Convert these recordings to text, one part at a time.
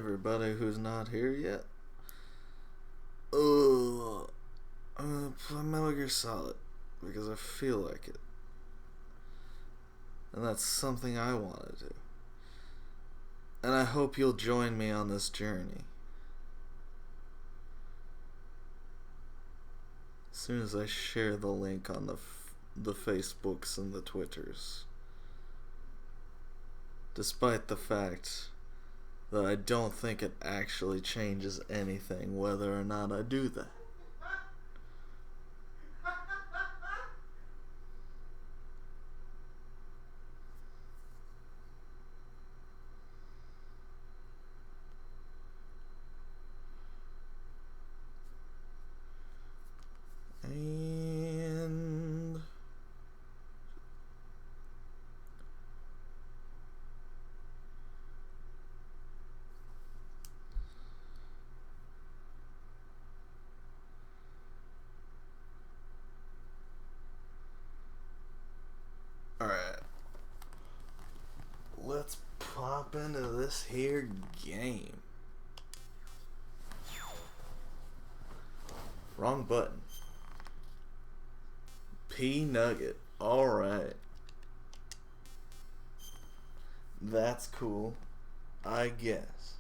everybody who's not here yet. I'm gonna play Metal Gear Solid because I feel like it. And that's something I want to do. And I hope you'll join me on this journey. As soon as I share the link on the Facebooks and the Twitters. Despite the fact that I don't think it actually changes anything whether or not I do that. And alright, let's pop into this here game. Wrong button. P Nugget. Alright. That's cool, I guess.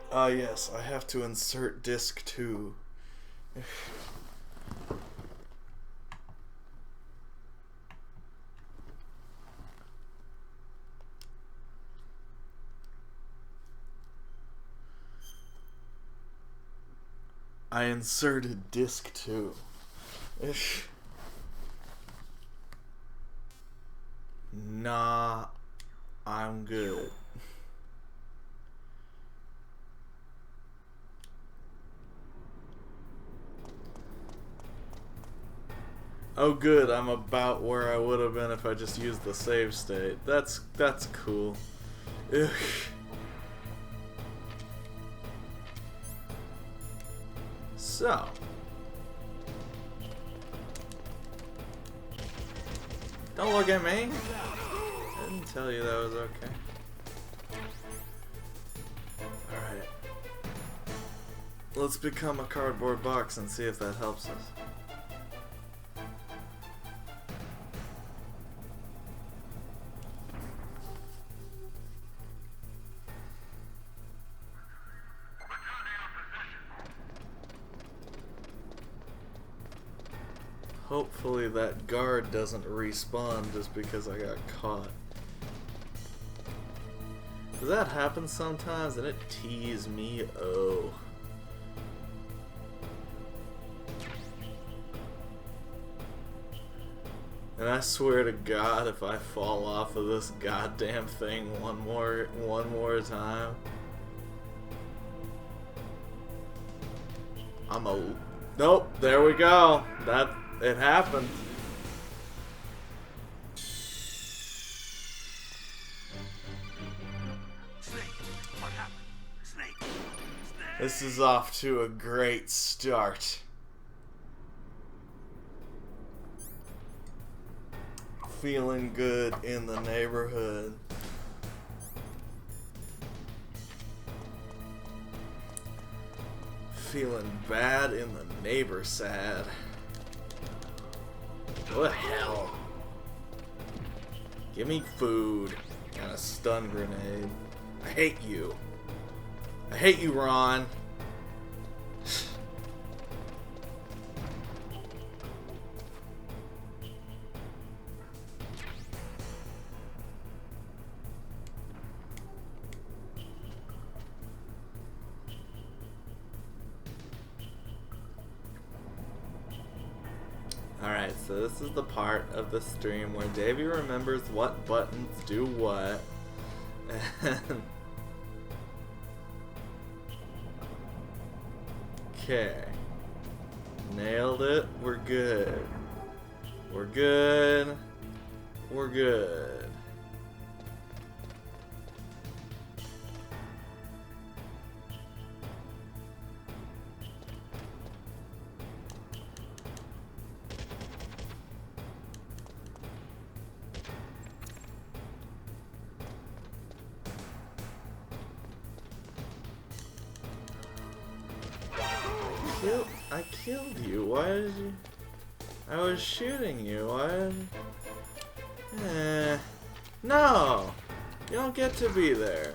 Ah yes, I have to insert disc 2. I inserted disc 2. Nah, I'm good. Oh good, I'm about where I would have been if I just used the save state. That's cool. Ugh. So, don't look at me. I didn't tell you that was okay. Alright. Let's become a cardboard box and see if that helps us. Hopefully that guard doesn't respawn just because I got caught. Does that happen sometimes and it teases me? Oh. And I swear to God, if I fall off of this goddamn thing one more time, nope, there we go. It happened. This is off to a great start. Feeling good in the neighborhood. Feeling bad in the neighbor sad. What the hell? Give me food and a stun grenade. I hate you. I hate you, Ron. Alright, so this is the part of the stream where Davey remembers what buttons do what. And okay. Nailed it. We're good. We're good. We're good. I killed you. Why did you? I was shooting you. Why did you? No! You don't get to be there.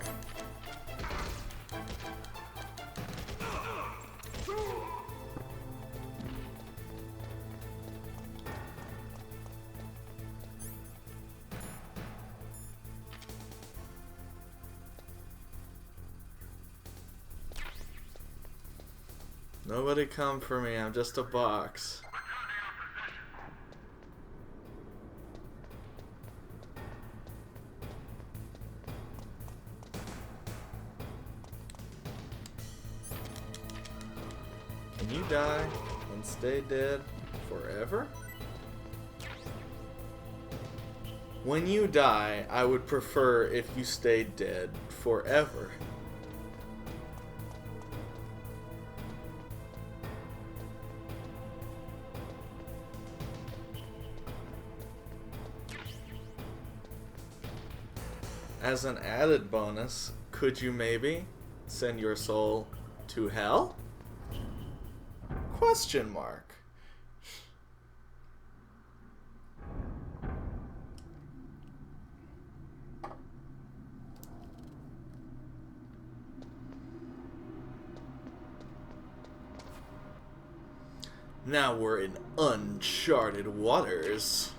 Nobody come for me, I'm just a box. Can you die and stay dead forever? When you die, I would prefer if you stayed dead forever. As an added bonus, could you maybe send your soul to hell? Question mark. Now we're in uncharted waters.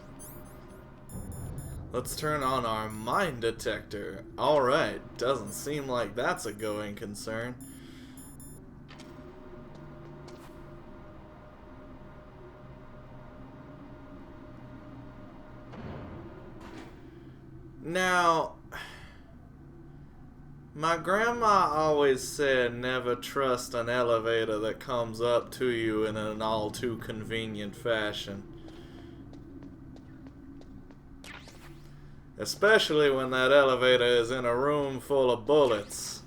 Let's turn on our mine detector. Alright, doesn't seem like that's a going concern. Now, my grandma always said never trust an elevator that comes up to you in an all too convenient fashion. Especially when that elevator is in a room full of bullets.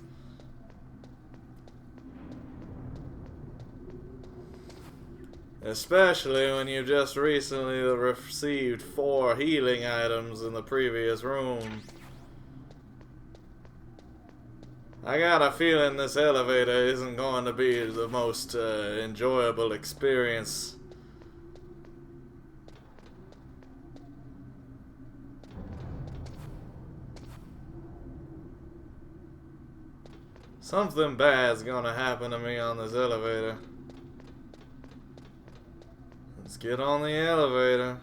Especially when you just recently received 4 healing items in the previous room. I got a feeling this elevator isn't going to be the most enjoyable experience. Something bad's gonna happen to me on this elevator. Let's get on the elevator.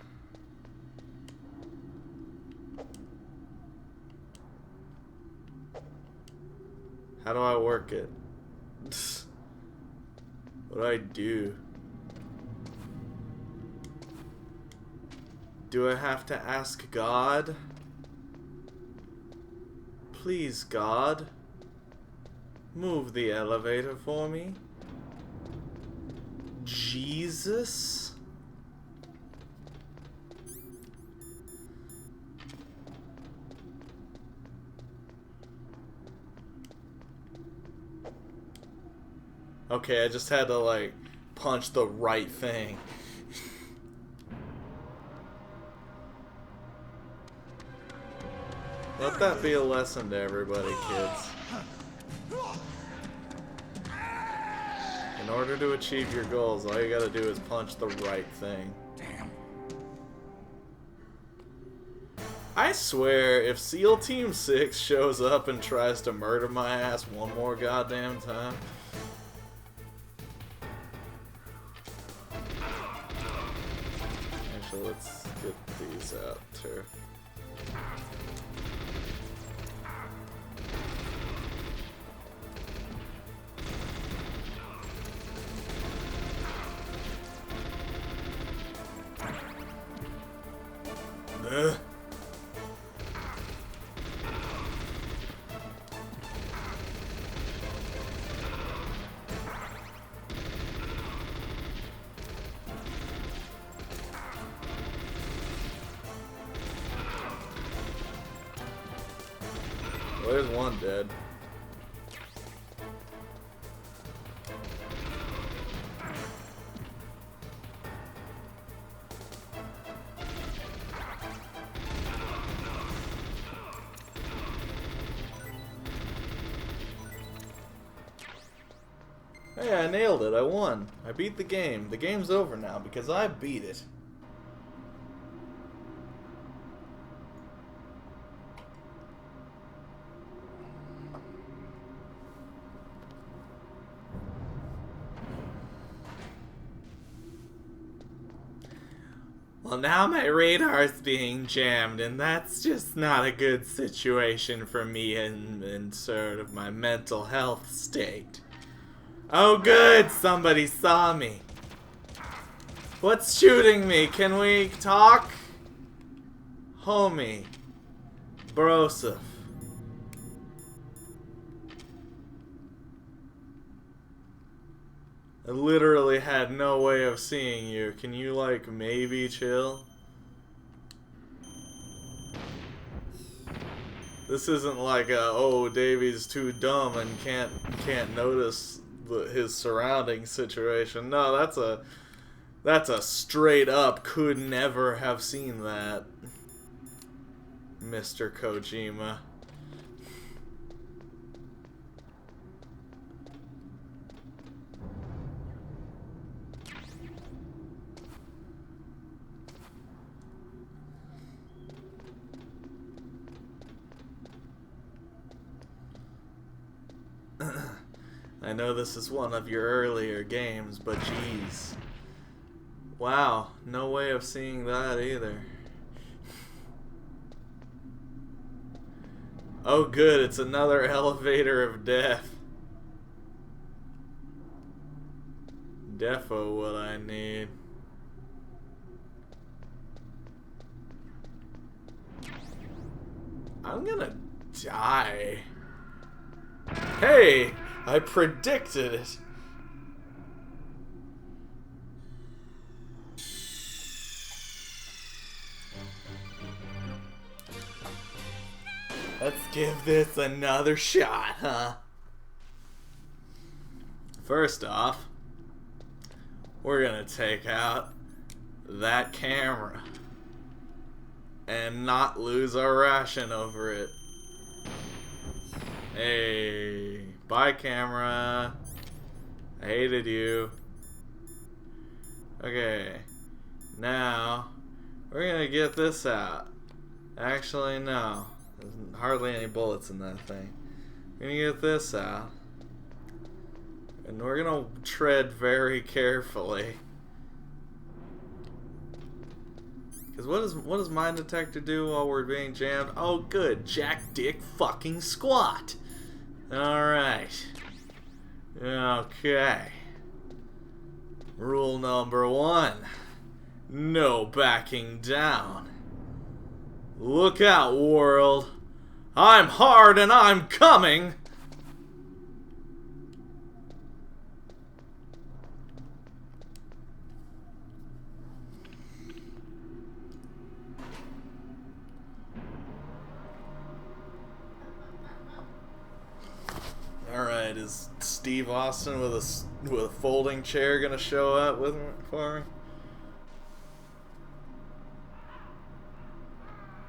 How do I work it? What do I do? Do I have to ask God? Please, God. Move the elevator for me. Jesus? Okay, I just had to, like, punch the right thing. Let that be a lesson to everybody, kids. In order to achieve your goals, all you gotta do is punch the right thing. Damn. I swear, if SEAL Team 6 shows up and tries to murder my ass one more goddamn time... Actually, let's get these out, too. Well, there's one dead. Hey, I nailed it. I won. I beat the game. The game's over now because I beat it. Well, now my radar's being jammed, and that's just not a good situation for me in sort of my mental health state. Oh good, somebody saw me. What's shooting me? Can we talk? Homie. Broseph. I literally had no way of seeing you. Can you, like, maybe chill? This isn't like a, oh, Davy's too dumb and can't notice his surrounding situation. No, that's a straight up could never have seen that, Mr. Kojima. I know this is one of your earlier games, but geez. Wow, no way of seeing that either. Oh good, it's another elevator of death. Defo what I need. I'm gonna die. Hey! I predicted it. Let's give this another shot, huh? First off, we're gonna take out that camera and not lose our ration over it. Hey, bye camera. I hated you. Okay, now we're gonna get this out. Actually, no. There's hardly any bullets in that thing. We're gonna get this out. And we're gonna tread very carefully. Because what does mine detector do while we're being jammed? Oh good, jack dick fucking squat. Alright. Okay. Rule number 1. No backing down. Look out, world. I'm hard and I'm coming. Alright, is Steve Austin with a folding chair gonna show up for me?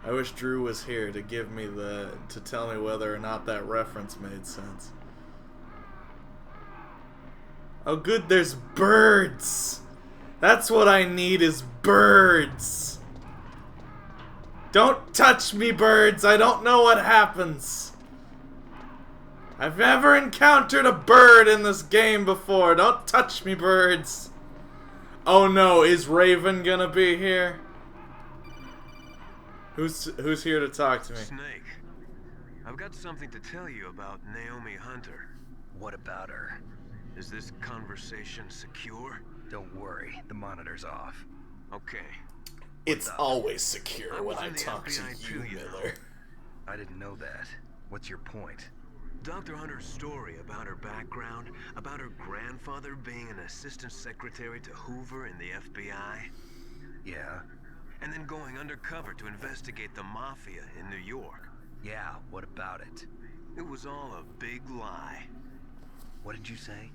I wish Drew was here to to tell me whether or not that reference made sense. Oh good, there's birds! That's what I need is birds! Don't touch me, birds! I don't know what happens! I've never encountered a bird in this game before. Don't touch me, birds. Oh no, is Raven gonna be here? Who's here to talk to me? Snake, I've got something to tell you about Naomi Hunter. What about her? Is this conversation secure? Don't worry, the monitor's off. Okay. It's always secure when I in the talk to FBI you, too, you know. Miller. I didn't know that. What's your point? Dr. Hunter's story about her background, about her grandfather being an assistant secretary to Hoover in the FBI. Yeah? And then going undercover to investigate the mafia in New York. Yeah, what about it? It was all a big lie. What did you say?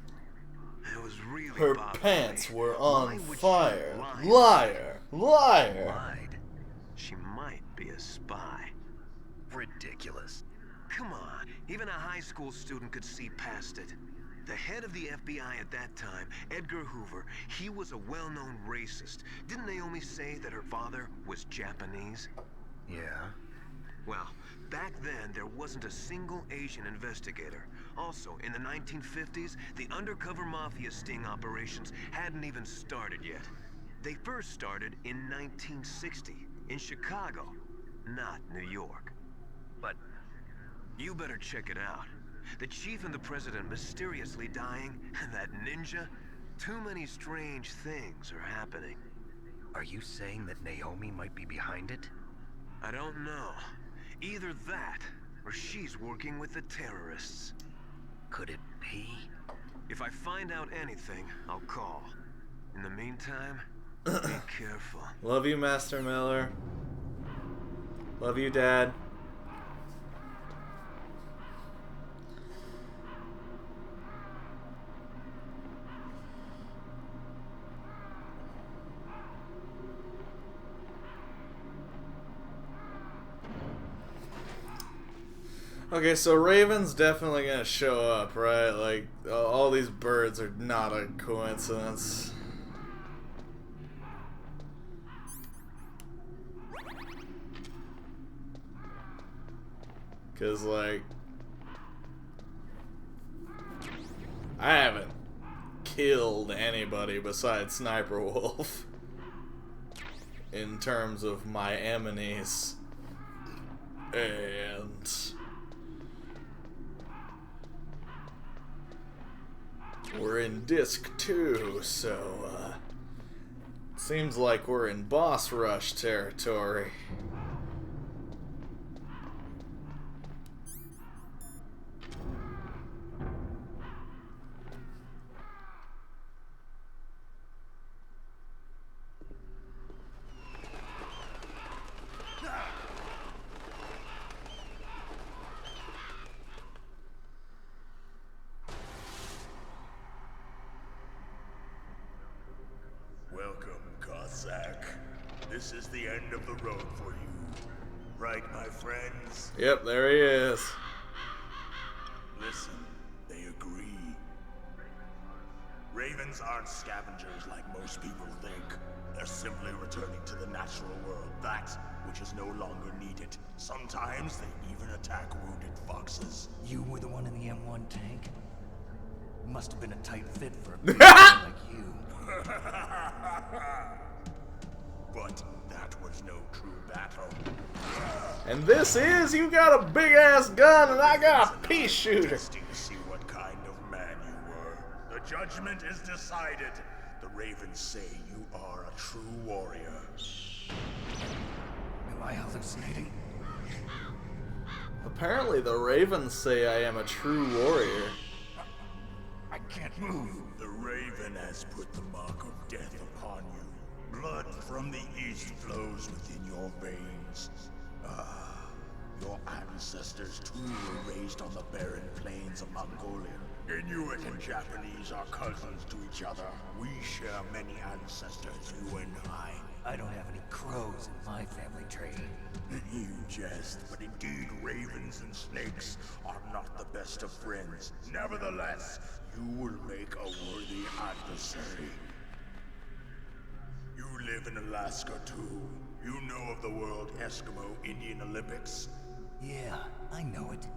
It was really Her bothering pants me. were Why on would she fire. lie? Liar! Liar! Lied. She might be a spy. Ridiculous. Come on, even a high school student could see past it. The head of the FBI at that time, Edgar Hoover, he was a well-known racist. Didn't Naomi say that her father was Japanese? Yeah. Well, back then, there wasn't a single Asian investigator. Also, in the 1950s, the undercover mafia sting operations hadn't even started yet. They first started in 1960, in Chicago, not New York. But You better check it out. The chief and the president mysteriously dying, and that ninja. Too many strange things are happening. are you saying that Naomi might be behind it? I don't know. Either that, or she's working with the terrorists. Could it be? If I find out anything, I'll call. In the meantime, be careful. Love you, Master Miller. Love you, Dad. Okay, so Raven's definitely gonna show up, right? Like, all these birds are not a coincidence. Cause, like, I haven't killed anybody besides Sniper Wolf in terms of my enemies. And we're in Disc 2, so seems like we're in boss rush territory. Welcome, Cossack. This is the end of the road for you. Right, my friends? Yep, there he is. Listen, they agree. Ravens aren't scavengers like most people think. They're simply returning to the natural world, that which is no longer needed. Sometimes they even attack wounded foxes. You were the one in the M1 tank? Must have been a tight fit for a big guy like you. But that was no true battle. And this is, you got a big ass gun and I got a pea shooter. Testing to see what kind of man you were. The judgment is decided. The Ravens say you are a true warrior. Am I hallucinating? Apparently the Ravens say I am a true warrior. I can't move. The Raven has put the mark of death upon you. Blood from the east flows within your veins. Your ancestors too were raised on the barren plains of Mongolia. Inuit and Japanese are cousins to each other. We share many ancestors, you and I. I don't have any crows in my family tree. You jest, but indeed ravens and snakes are not the best of friends. Nevertheless, you will make a worthy adversary. You live in Alaska too. You know of the World Eskimo Indian Olympics? Yeah, I know it.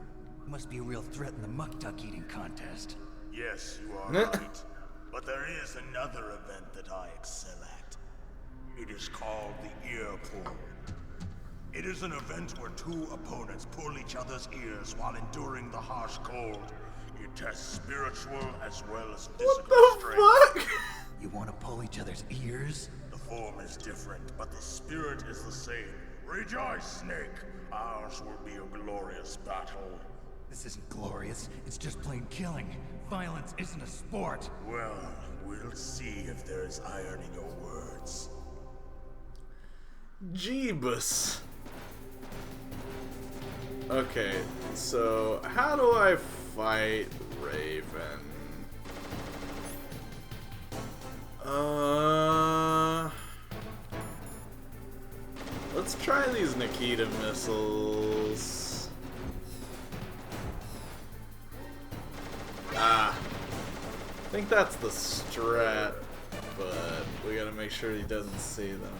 Must be a real threat in the muck-duck eating contest. Yes, you are right. But there is another event that I excel at. It is called the ear pull. It is an event where two opponents pull each other's ears while enduring the harsh cold. It tests spiritual as well as physical What the strength. fuck? You want to pull each other's ears? The form is different, but the spirit is the same. Rejoice, Snake! Ours will be a glorious battle. This isn't glorious. It's just plain killing. Violence isn't a sport. Well, we'll see if there is iron in your words. Jeebus. Okay, so how do I fight Raven? Let's try these Nikita missiles. think that's the strat, but we gotta make sure he doesn't see them.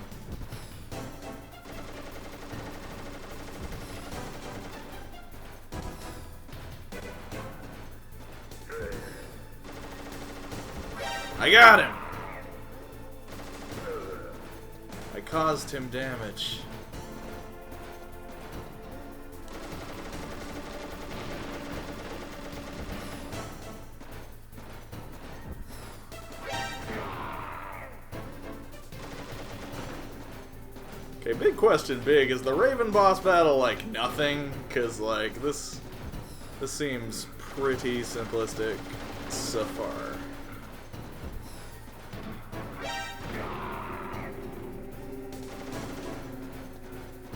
I got him! I caused him damage. Okay, big question, big. Is the Raven boss battle like nothing? Cause like this seems pretty simplistic so far.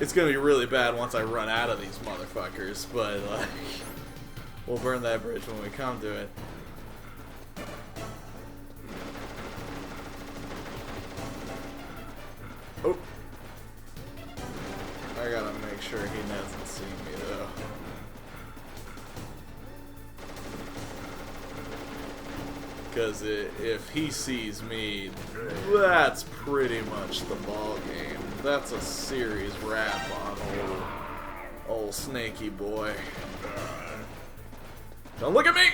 It's gonna be really bad once I run out of these motherfuckers, but like, we'll burn that bridge when we come to it. Oh. I gotta make sure he doesn't see me though. Because if he sees me, that's pretty much the ball game. That's a series wrap on old snaky boy. Don't look at me!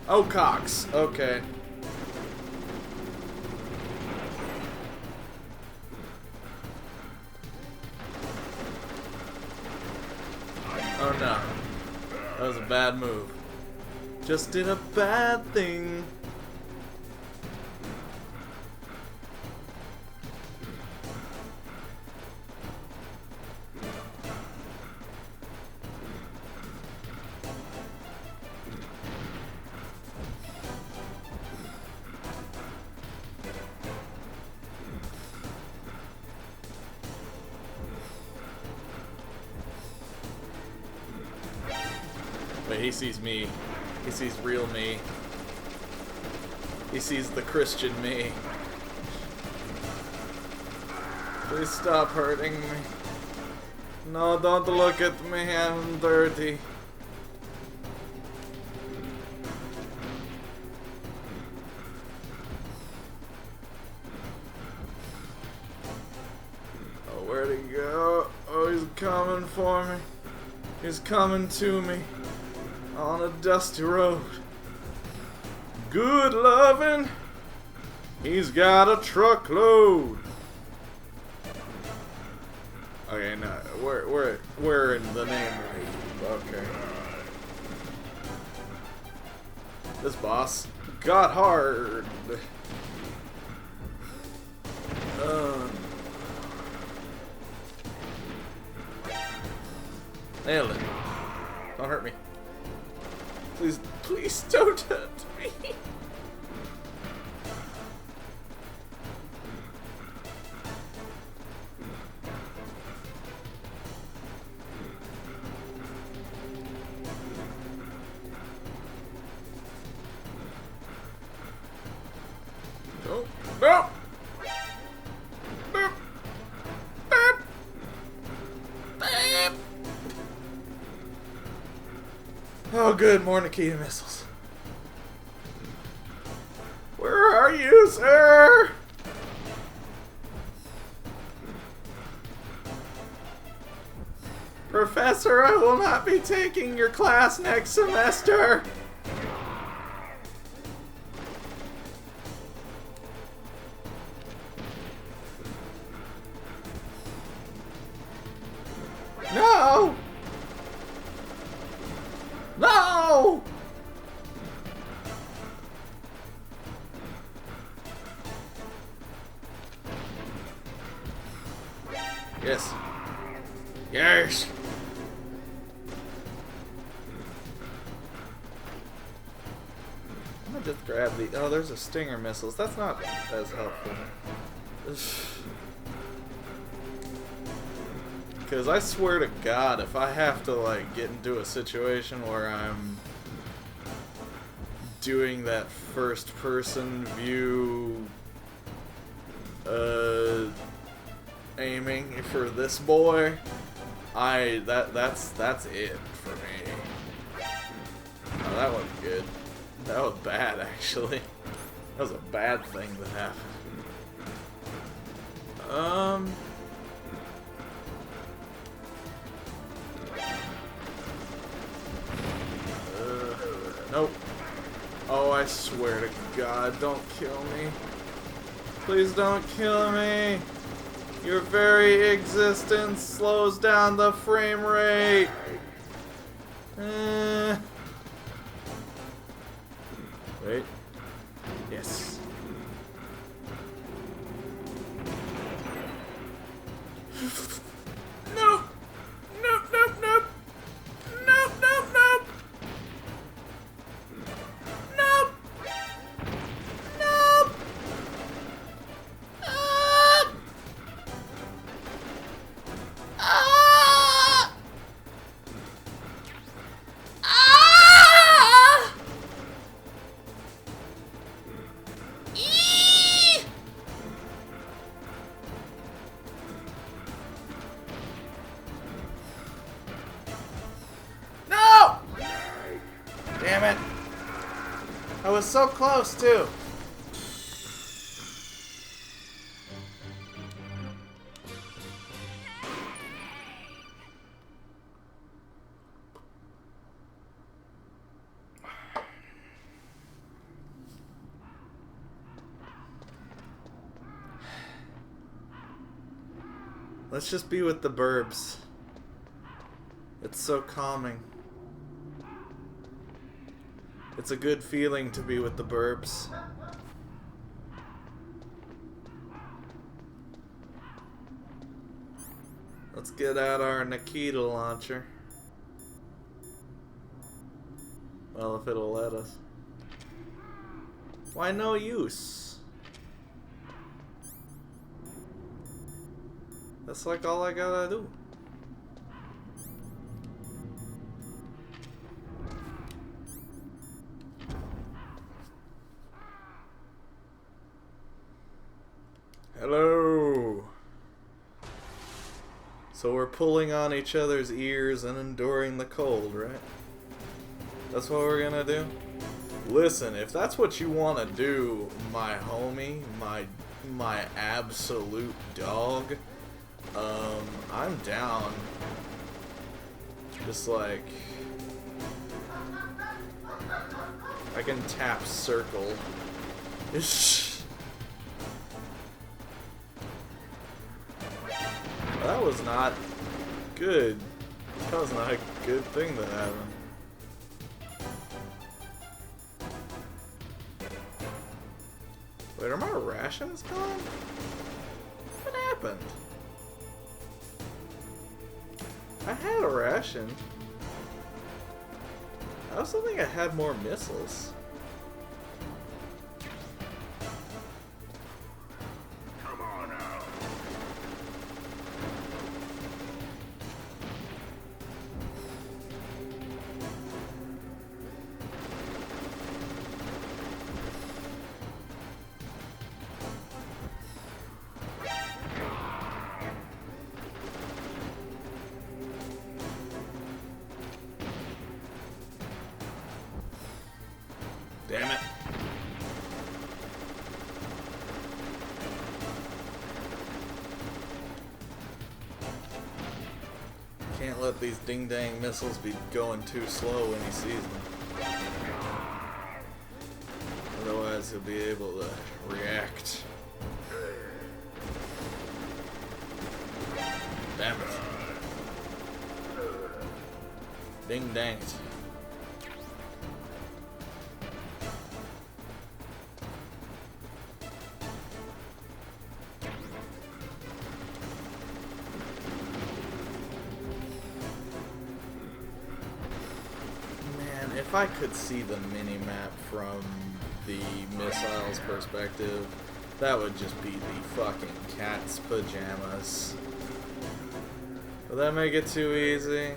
Oh, Cox. Okay. Oh no. That was a bad move. Just did a bad thing. But he sees me. He sees real me. He sees the Christian me. Please stop hurting me. No, don't look at me. I'm dirty. Oh, where'd he go? Oh, he's coming for me. He's coming to me. On a dusty road. Good lovin'. He's got a truckload. Okay, no, we're in the name of okay. This boss got hard. Nailed it. Don't hurt me. Please, please don't hurt me. No, no. Boop. Boop. Boop. Oh, good. More Nikita missiles. Where are you, sir? Professor, I will not be taking your class next semester. No! No! Yes. Yes! I'm gonna just grab the... Oh, there's a Stinger missiles. That's not as helpful. Because I swear to God, if I have to, like, get into a situation where I'm doing that first-person view, aiming for this boy, that's it for me. Oh, that wasn't good. That was bad, actually. That was a bad thing that happened. Nope. Oh, I swear to God, don't kill me. Please don't kill me. Your very existence slows down the frame rate. Wait. Yes. Nope. Nope, nope, nope. Nope, nope, nope. Nope. Nope. Ah! Ah! Eee! No! Damn it. I was so close, too. Let's just be with the burbs. It's so calming. It's a good feeling to be with the burbs. Let's get out our Nikita launcher. Well, if it'll let us. Why no use? That's like all I gotta do. Hello. So we're pulling on each other's ears and enduring the cold, right? That's what we're gonna do? Listen, if that's what you want to do, my homie, my absolute dog, I'm down. Just like I can tap circle. That was not good. That was not a good thing that happened. Wait, are my rations gone? What happened? I had a ration. I also think I had more missiles. Come on now. Damn it. Can't let these ding-dang missiles be going too slow when he sees them. Otherwise he'll be able to react. Damn it. Ding-danged. If I could see the mini-map from the missile's perspective, that would just be the fucking cat's pajamas. Would that make it too easy?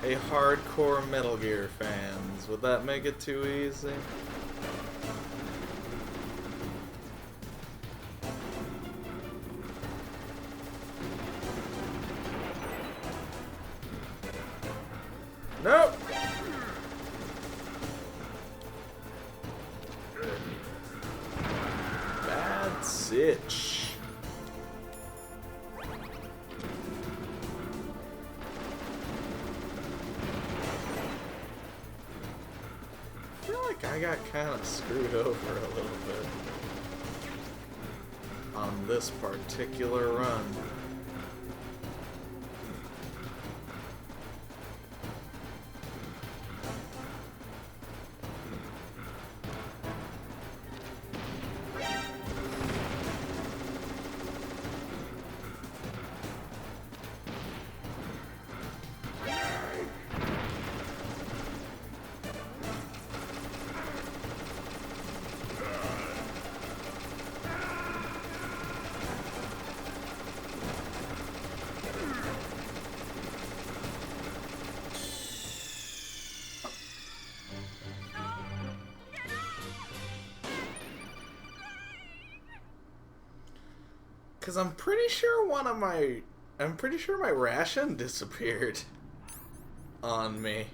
Hey, hardcore Metal Gear fans, would that make it too easy? Nope! Sitch. I feel like I got kind of screwed over a little bit on this particular run. Cause I'm pretty sure my ration disappeared on me.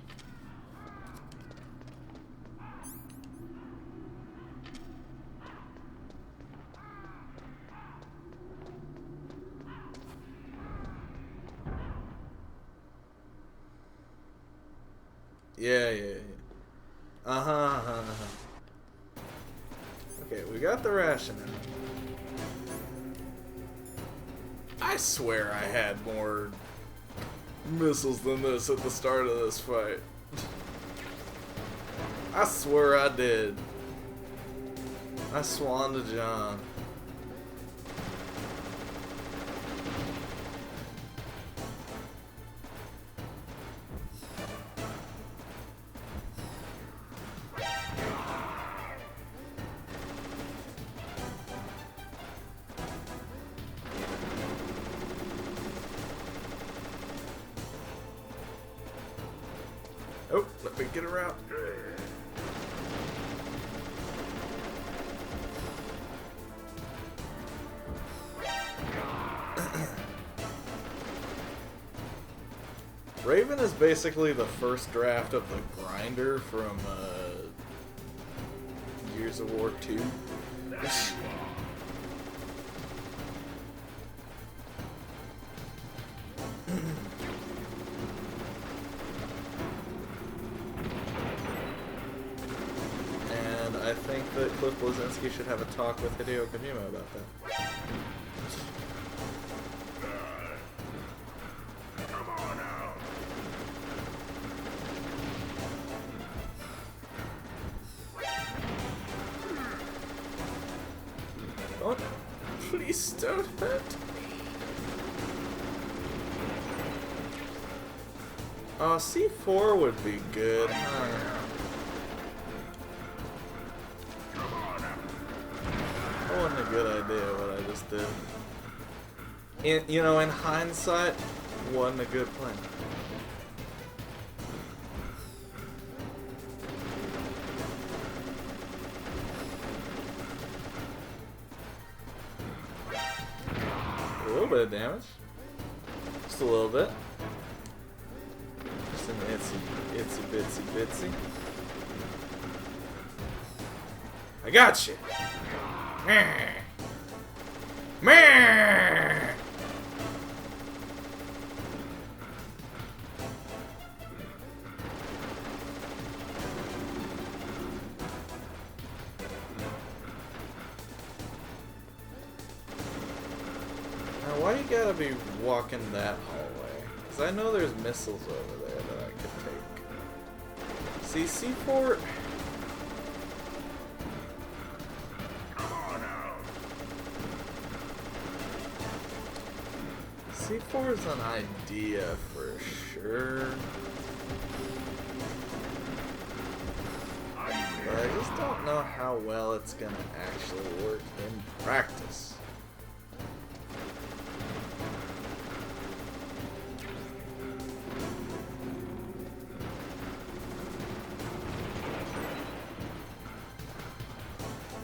Yeah. Uh-huh. Okay, we got the ration out. I swear I had more missiles than this at the start of this fight. I swear I did. I swan to John. Oh, let me get around. Raven is basically the first draft of the grinder from Gears of War 2. I think that Cliff Bleszinski should have a talk with Hideo Kojima about that. Come on out. Don't, please don't hurt me. Oh, C4 would be good, huh? That wasn't a good idea what I just did. In hindsight, wasn't a good plan. A little bit of damage. Just a little bit. Just an itsy bitsy bitsy. I got you. Meh. Now, why you gotta be walking that hallway? Because I know there's missiles over there that I could take. See, C4... C4 is an idea for sure. But I just don't know how well it's gonna actually work in practice.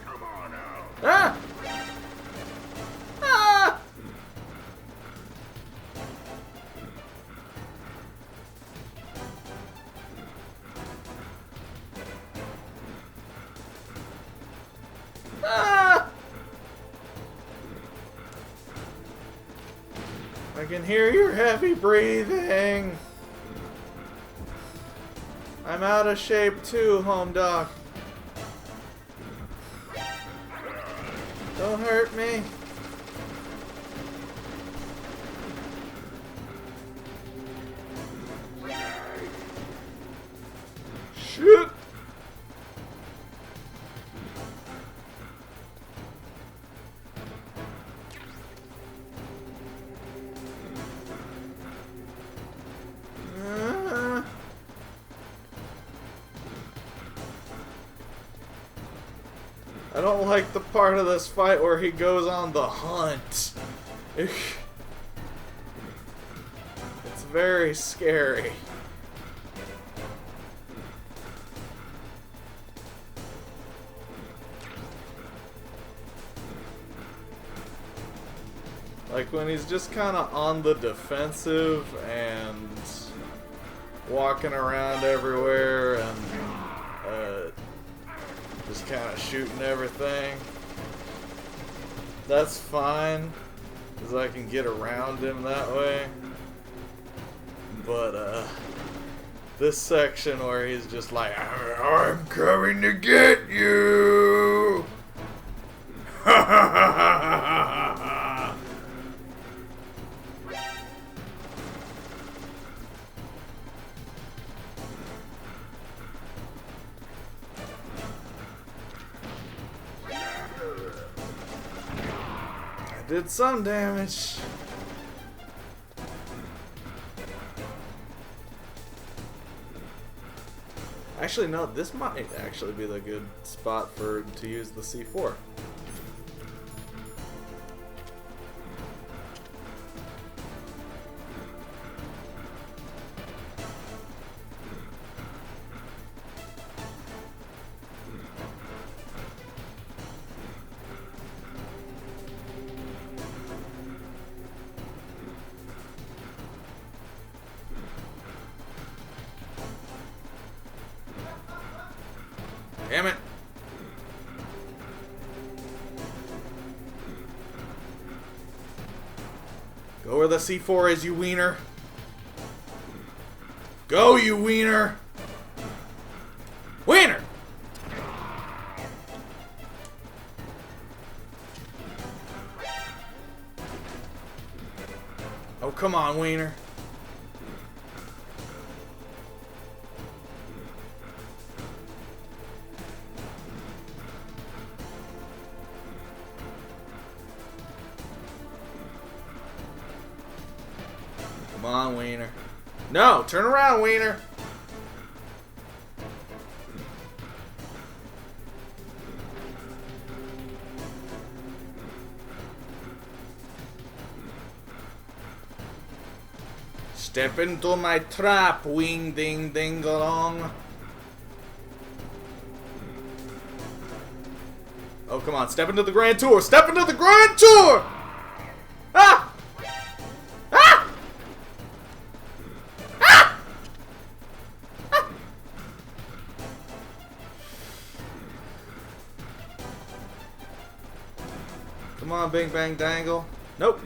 Come on out. Ah! Ah! Ah! I can hear your heavy breathing. I'm out of shape too, home doc. Don't hurt me. Shit. I don't like the part of this fight where he goes on the hunt. It's very scary. Like when he's just kind of on the defensive and walking around everywhere and just kind of shooting everything. That's fine, because I can get around him that way. But this section where he's just like, I'm coming to get you! Ha ha ha ha ha ha! Did some damage. Actually, no, this might actually be the good spot to use the C4. Damn it. Go where the C4 is, you wiener. Go, you wiener. Wiener! Oh, come on, wiener. Come on, wiener. No, turn around, wiener. Step into my trap, wing ding ding along. Oh, come on, step into the Grand Tour. Step into the Grand Tour! Ah! Ah! Ah! Ah! Come on, Bing Bang Dangle. Nope.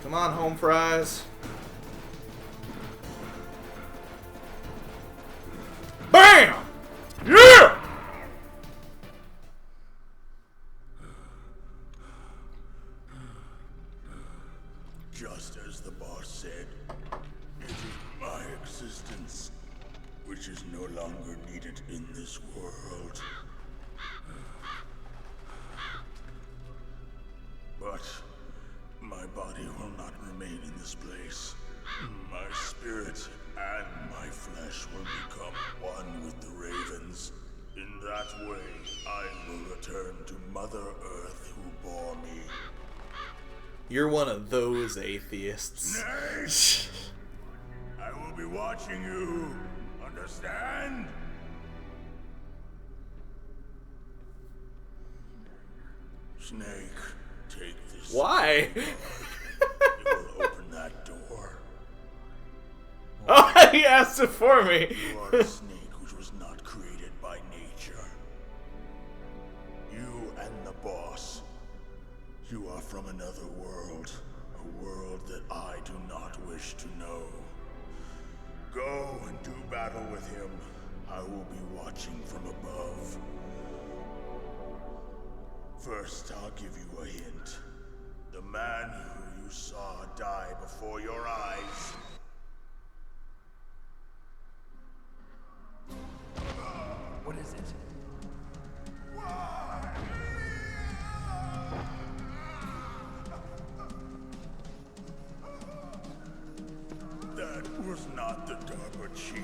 Come on, home fries. BAM! Yeah! Just as the boss said, it is my existence which is no longer needed in this world. But my body will not remain in this place. My spirit and my flesh will become one with the ravens. In that way, I will return to Mother Earth who bore me. You're one of those atheists. Snake! I will be watching you. Understand? Snake, take this. Why? It will open that door. Oh, he asked it for me. You are a snake which was not created by nature. You and the boss. You are from another world, a world that I do not wish to know. Go and do battle with him. I will be watching from above. First, I'll give you a hint. The man who you saw die before your eyes. What is it? That was not the DARPA chief.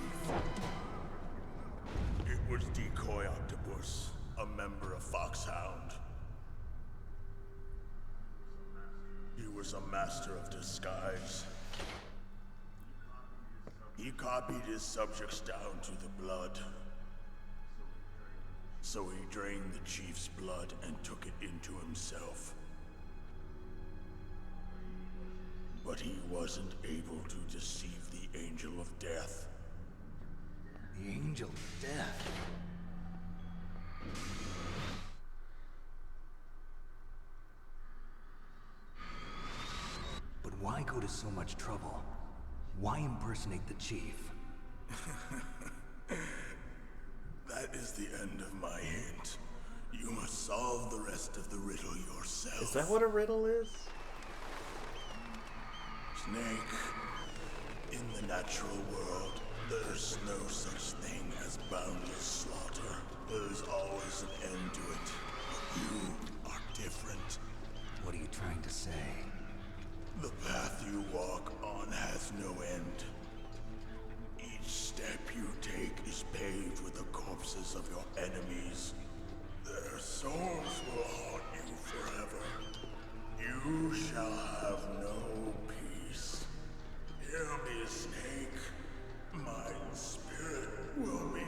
It was Decoy Octopus, a member of Foxhound. He was a master of disguise. He copied his subjects down to the blood. So he drained the chief's blood and took it into himself. But he wasn't able to deceive the Angel of Death. The Angel of Death. But why go to so much trouble? Why impersonate the chief? That is the end of my hint. You must solve the rest of the riddle yourself. Is that what a riddle is? Snake, in the natural world, there's no such thing as boundless slaughter. There's always an end to it. But you are different. What are you trying to say? The path you walk on has no end. Each step you take is paved with the corpses of your enemies. Their souls will haunt you forever. You shall have no peace. Hear me, Snake. My spirit will be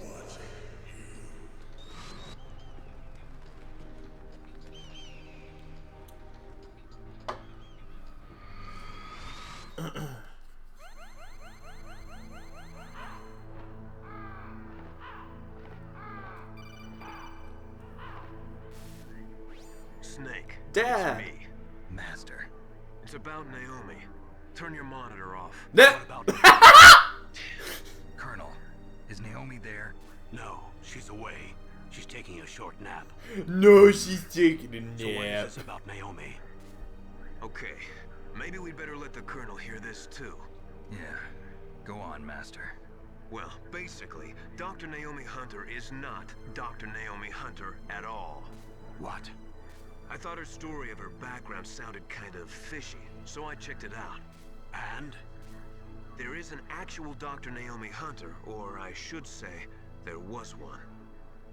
watching you. Snake. Dad. It's me. Master. It's about Naomi. Turn your monitor off. What about Colonel? Is Naomi there? No, she's away. She's taking a short nap. No, she's taking a So what nap. is this about Naomi? Okay, maybe we'd better let the Colonel hear this too. Yeah. Go on, Master. Well, basically, Dr. Naomi Hunter is not Dr. Naomi Hunter at all. What? I thought her story of her background sounded kind of fishy, so I checked it out. And? There is an actual Dr. Naomi Hunter, or I should say, there was one.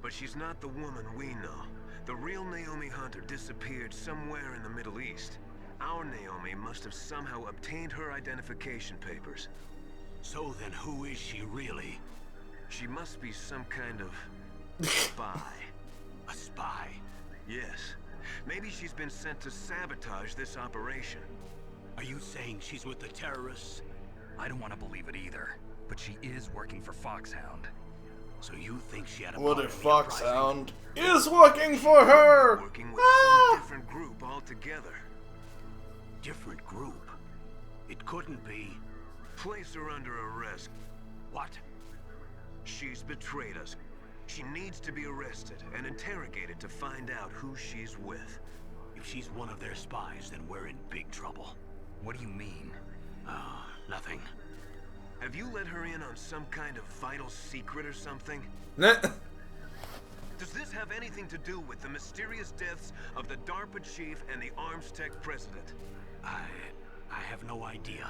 But she's not the woman we know. The real Naomi Hunter disappeared somewhere in the Middle East. Our Naomi must have somehow obtained her identification papers. So then who is she really? She must be some kind of spy. A spy? Yes. Maybe she's been sent to sabotage this operation. Are you saying she's with the terrorists? I don't want to believe it either, but she is working for Foxhound. So you think she had a What part if in the uprising? Foxhound is working for her? Working with some different group altogether. Different group? It couldn't be. Place her under arrest. What? She's betrayed us. She needs to be arrested and interrogated to find out who she's with. If she's one of their spies, then we're in big trouble. What do you mean? Nothing. Have you let her in on some kind of vital secret or something? Nah. Does this have anything to do with the mysterious deaths of the DARPA chief and the Arms Tech president? I have no idea.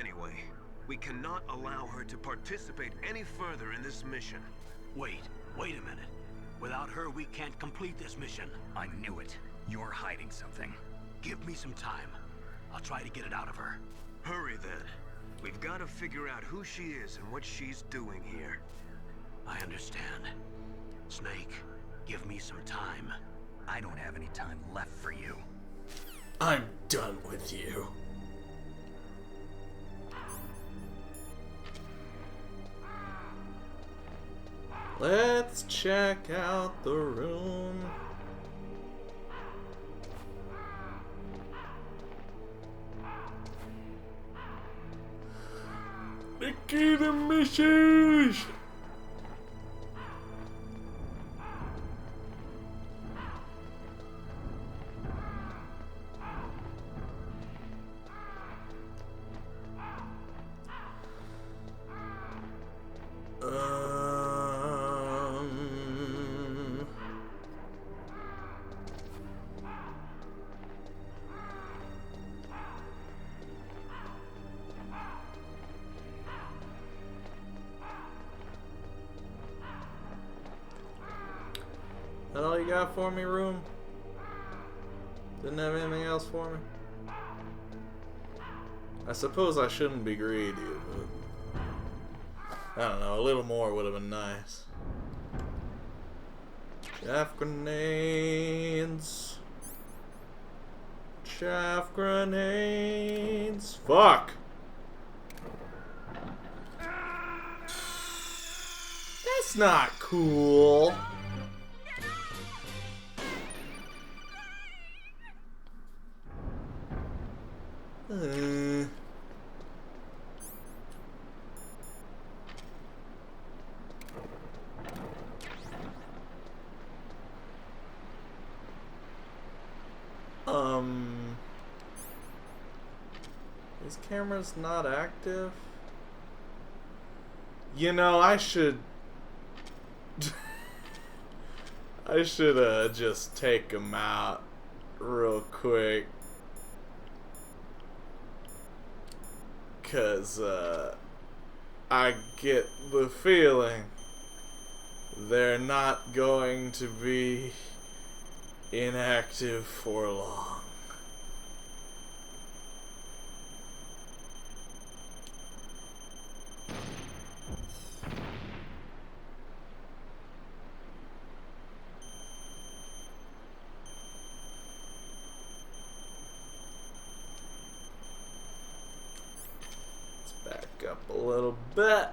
Anyway, we cannot allow her to participate any further in this mission. Wait a minute. Without her, we can't complete this mission. I knew it. You're hiding something. Give me some time. I'll try to get it out of her. Hurry then. We've got to figure out who she is and what she's doing here. I understand. Snake, give me some time. I don't have any time left for you. I'm done with you. Let's check out the room. Get a message! That all you got for me, room? Didn't have anything else for me? I suppose I shouldn't be greedy, but I don't know, a little more would have been nice. Chaff grenades. Chaff grenades. Fuck! That's not cool. Is camera's not active? You know, I should I should just take them out real quick. 'Cause I get the feeling they're not going to be inactive for long. Let's back up a little bit.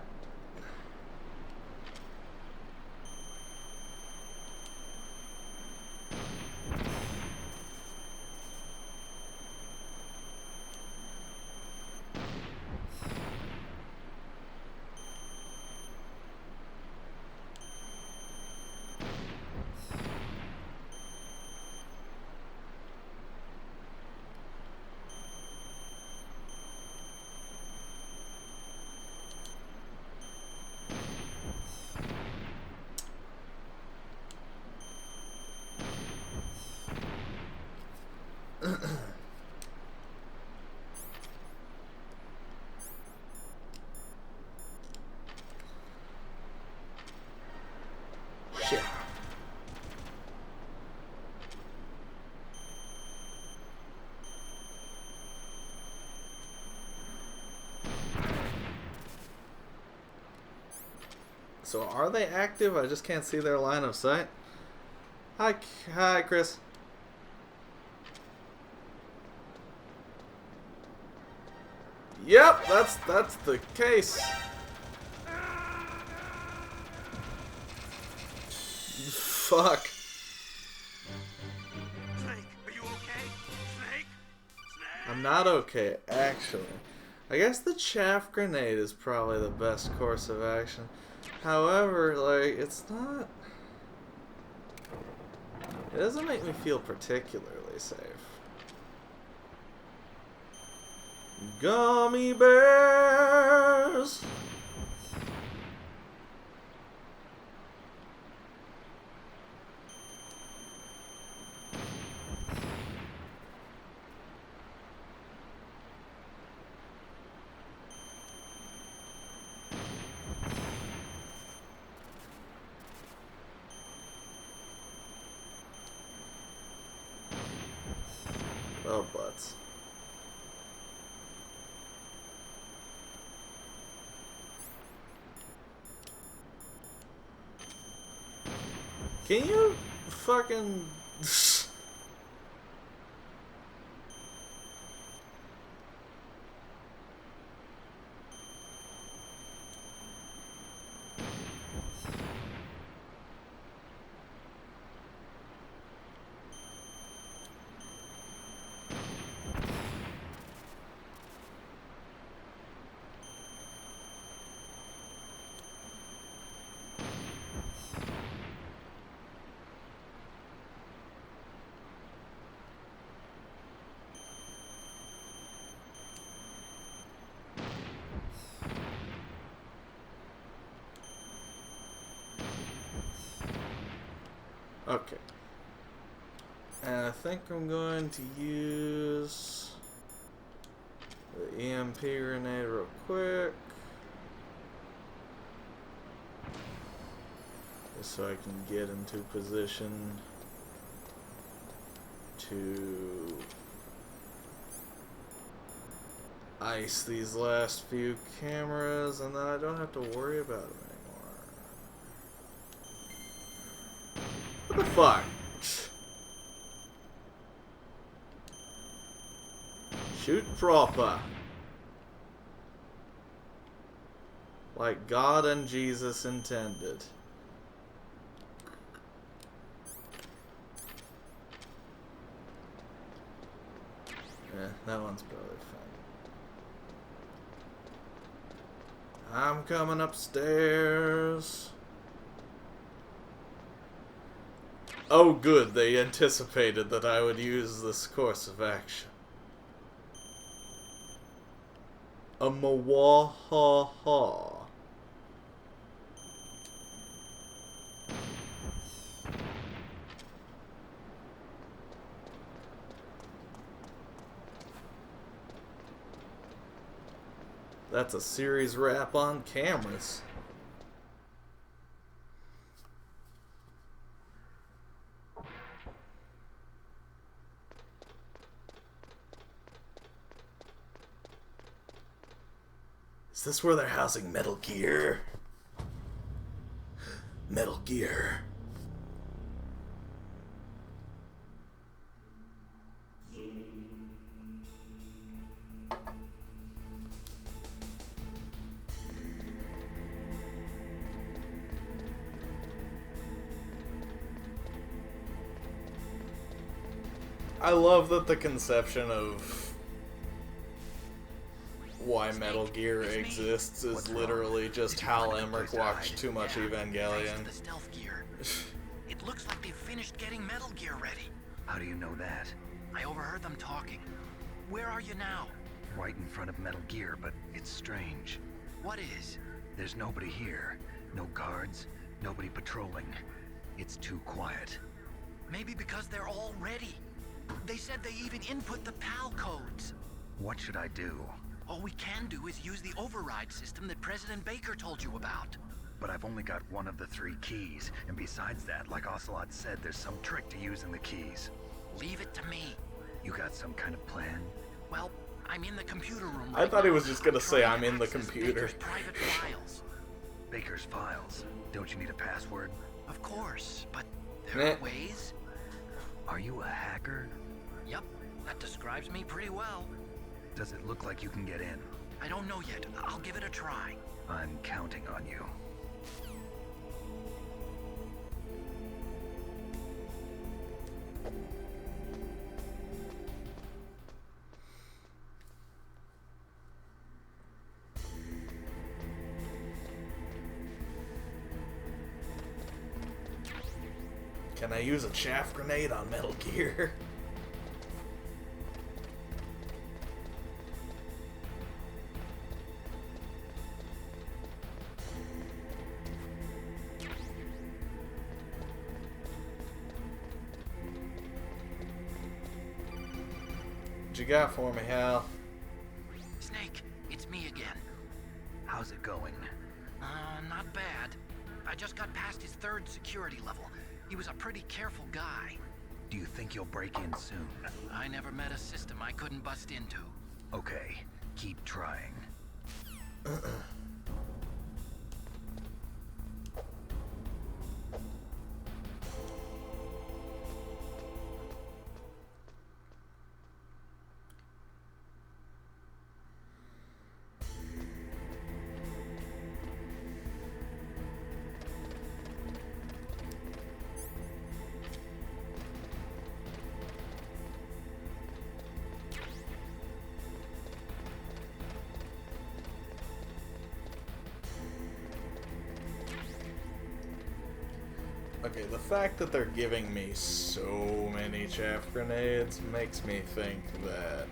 Shit. So are they active? I just can't see their line of sight. Hi, Chris. Yep, that's the case. Fuck. Snake, are you okay? Snake? Snake? I'm not okay, actually. I guess the chaff grenade is probably the best course of action. However, like, it's not... It doesn't make me feel particularly safe. Gummy bears! Oh, butts. Can you fucking... Okay. And I think I'm going to use the EMP grenade real quick. Just so I can get into position to ice these last few cameras, and then I don't have to worry about them anymore. What the fuck? Shoot proper. Like God and Jesus intended. Yeah, that one's probably fine. I'm coming upstairs. Oh good, they anticipated that I would use this course of action. A mawahaha. That's a series wrap on cameras. Is this where they're housing Metal Gear? Metal Gear. I love that the conception of why Metal Gear exists is literally just Hal Emmerich watched too much Evangelion. The stealth gear. It looks like they've finished getting Metal Gear ready. How do you know that? I overheard them talking. Where are you now? Right in front of Metal Gear, but it's strange. What is? There's nobody here. No guards, nobody patrolling. It's too quiet. Maybe because they're all ready. They said they even input the PAL codes. What should I do? All we can do is use the override system that President Baker told you about. But I've only got one of the 3 keys, and besides that, like Ocelot said, there's some trick to using the keys. Leave it to me. You got some kind of plan? Well, I'm in the computer room I right thought he now. was just gonna say, Trying I'm to in the access computer. Baker's private files. Baker's files. Don't you need a password? Of course, but there are ways. Are you a hacker? Yep, that describes me pretty well. Does it look like you can get in? I don't know yet. I'll give it a try. I'm counting on you. Can I use a chaff grenade on Metal Gear? What you got for me, Hal? Snake, it's me again. How's it going? Not bad. I just got past his 3rd security level. He was a pretty careful guy. Do you think you'll break in soon? I never met a system I couldn't bust into. Okay, keep trying. Okay, the fact that they're giving me so many chaff grenades makes me think that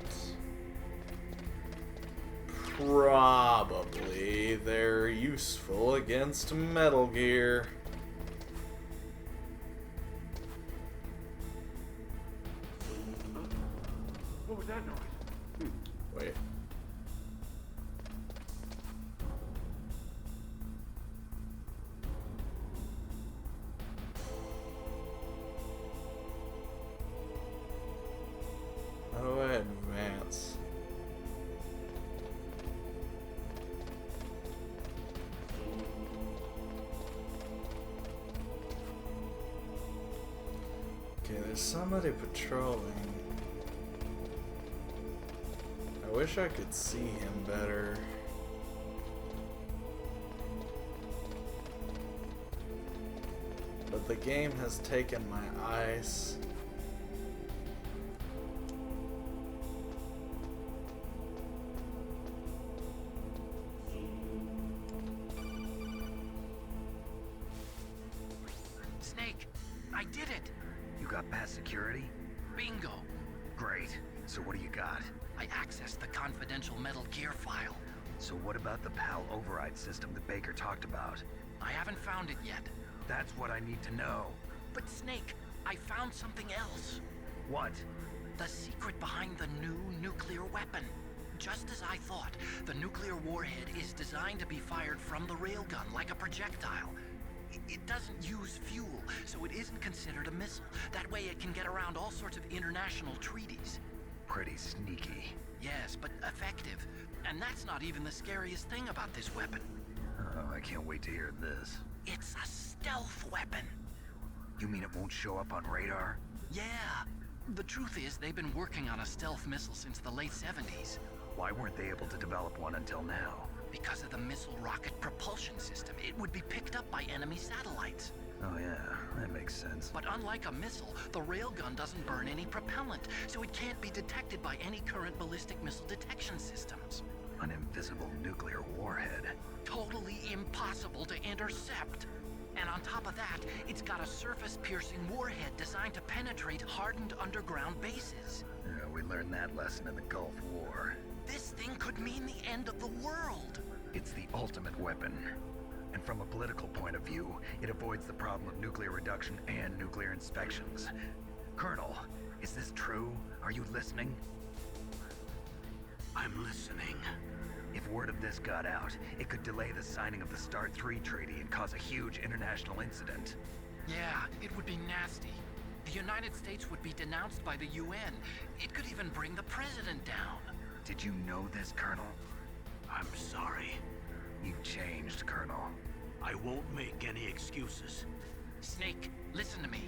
probably they're useful against Metal Gear. What was that noise? Wait. How do I advance? Okay, there's somebody patrolling. I wish I could see him better. But the game has taken my eyes. Snake, I did it! You got past security? Bingo! Great. So what do you got? I accessed the confidential Metal Gear file. So what about the PAL override system that Baker talked about? I haven't found it yet. That's what I need to know. But Snake, I found something else. What? The secret behind the new nuclear weapon. Just as I thought, the nuclear warhead is designed to be fired from the railgun like a projectile. It doesn't use fuel, so it isn't considered a missile. That way it can get around all sorts of international treaties. Pretty sneaky. Yes, but effective. And that's not even the scariest thing about this weapon. Oh, I can't wait to hear this. It's a stealth weapon. You mean it won't show up on radar? Yeah. The truth is, they've been working on a stealth missile since the late 70s. Why weren't they able to develop one until now? Because of the missile rocket propulsion system, it would be picked up by enemy satellites. Oh yeah, that makes sense. But unlike a missile, the railgun doesn't burn any propellant, so it can't be detected by any current ballistic missile detection systems. An invisible nuclear warhead. Totally impossible to intercept. And on top of that, it's got a surface-piercing warhead designed to penetrate hardened underground bases. Yeah, we learned that lesson in the Gulf War. This thing could mean the end of the world. It's the ultimate weapon. And from a political point of view, it avoids the problem of nuclear reduction and nuclear inspections. Colonel, is this true? Are you listening? I'm listening. If word of this got out, it could delay the signing of the START 3 treaty and cause a huge international incident. Yeah, it would be nasty. The United States would be denounced by the UN. It could even bring the president down. Did you know this, Colonel? I'm sorry. You've changed, Colonel. I won't make any excuses. Snake, listen to me.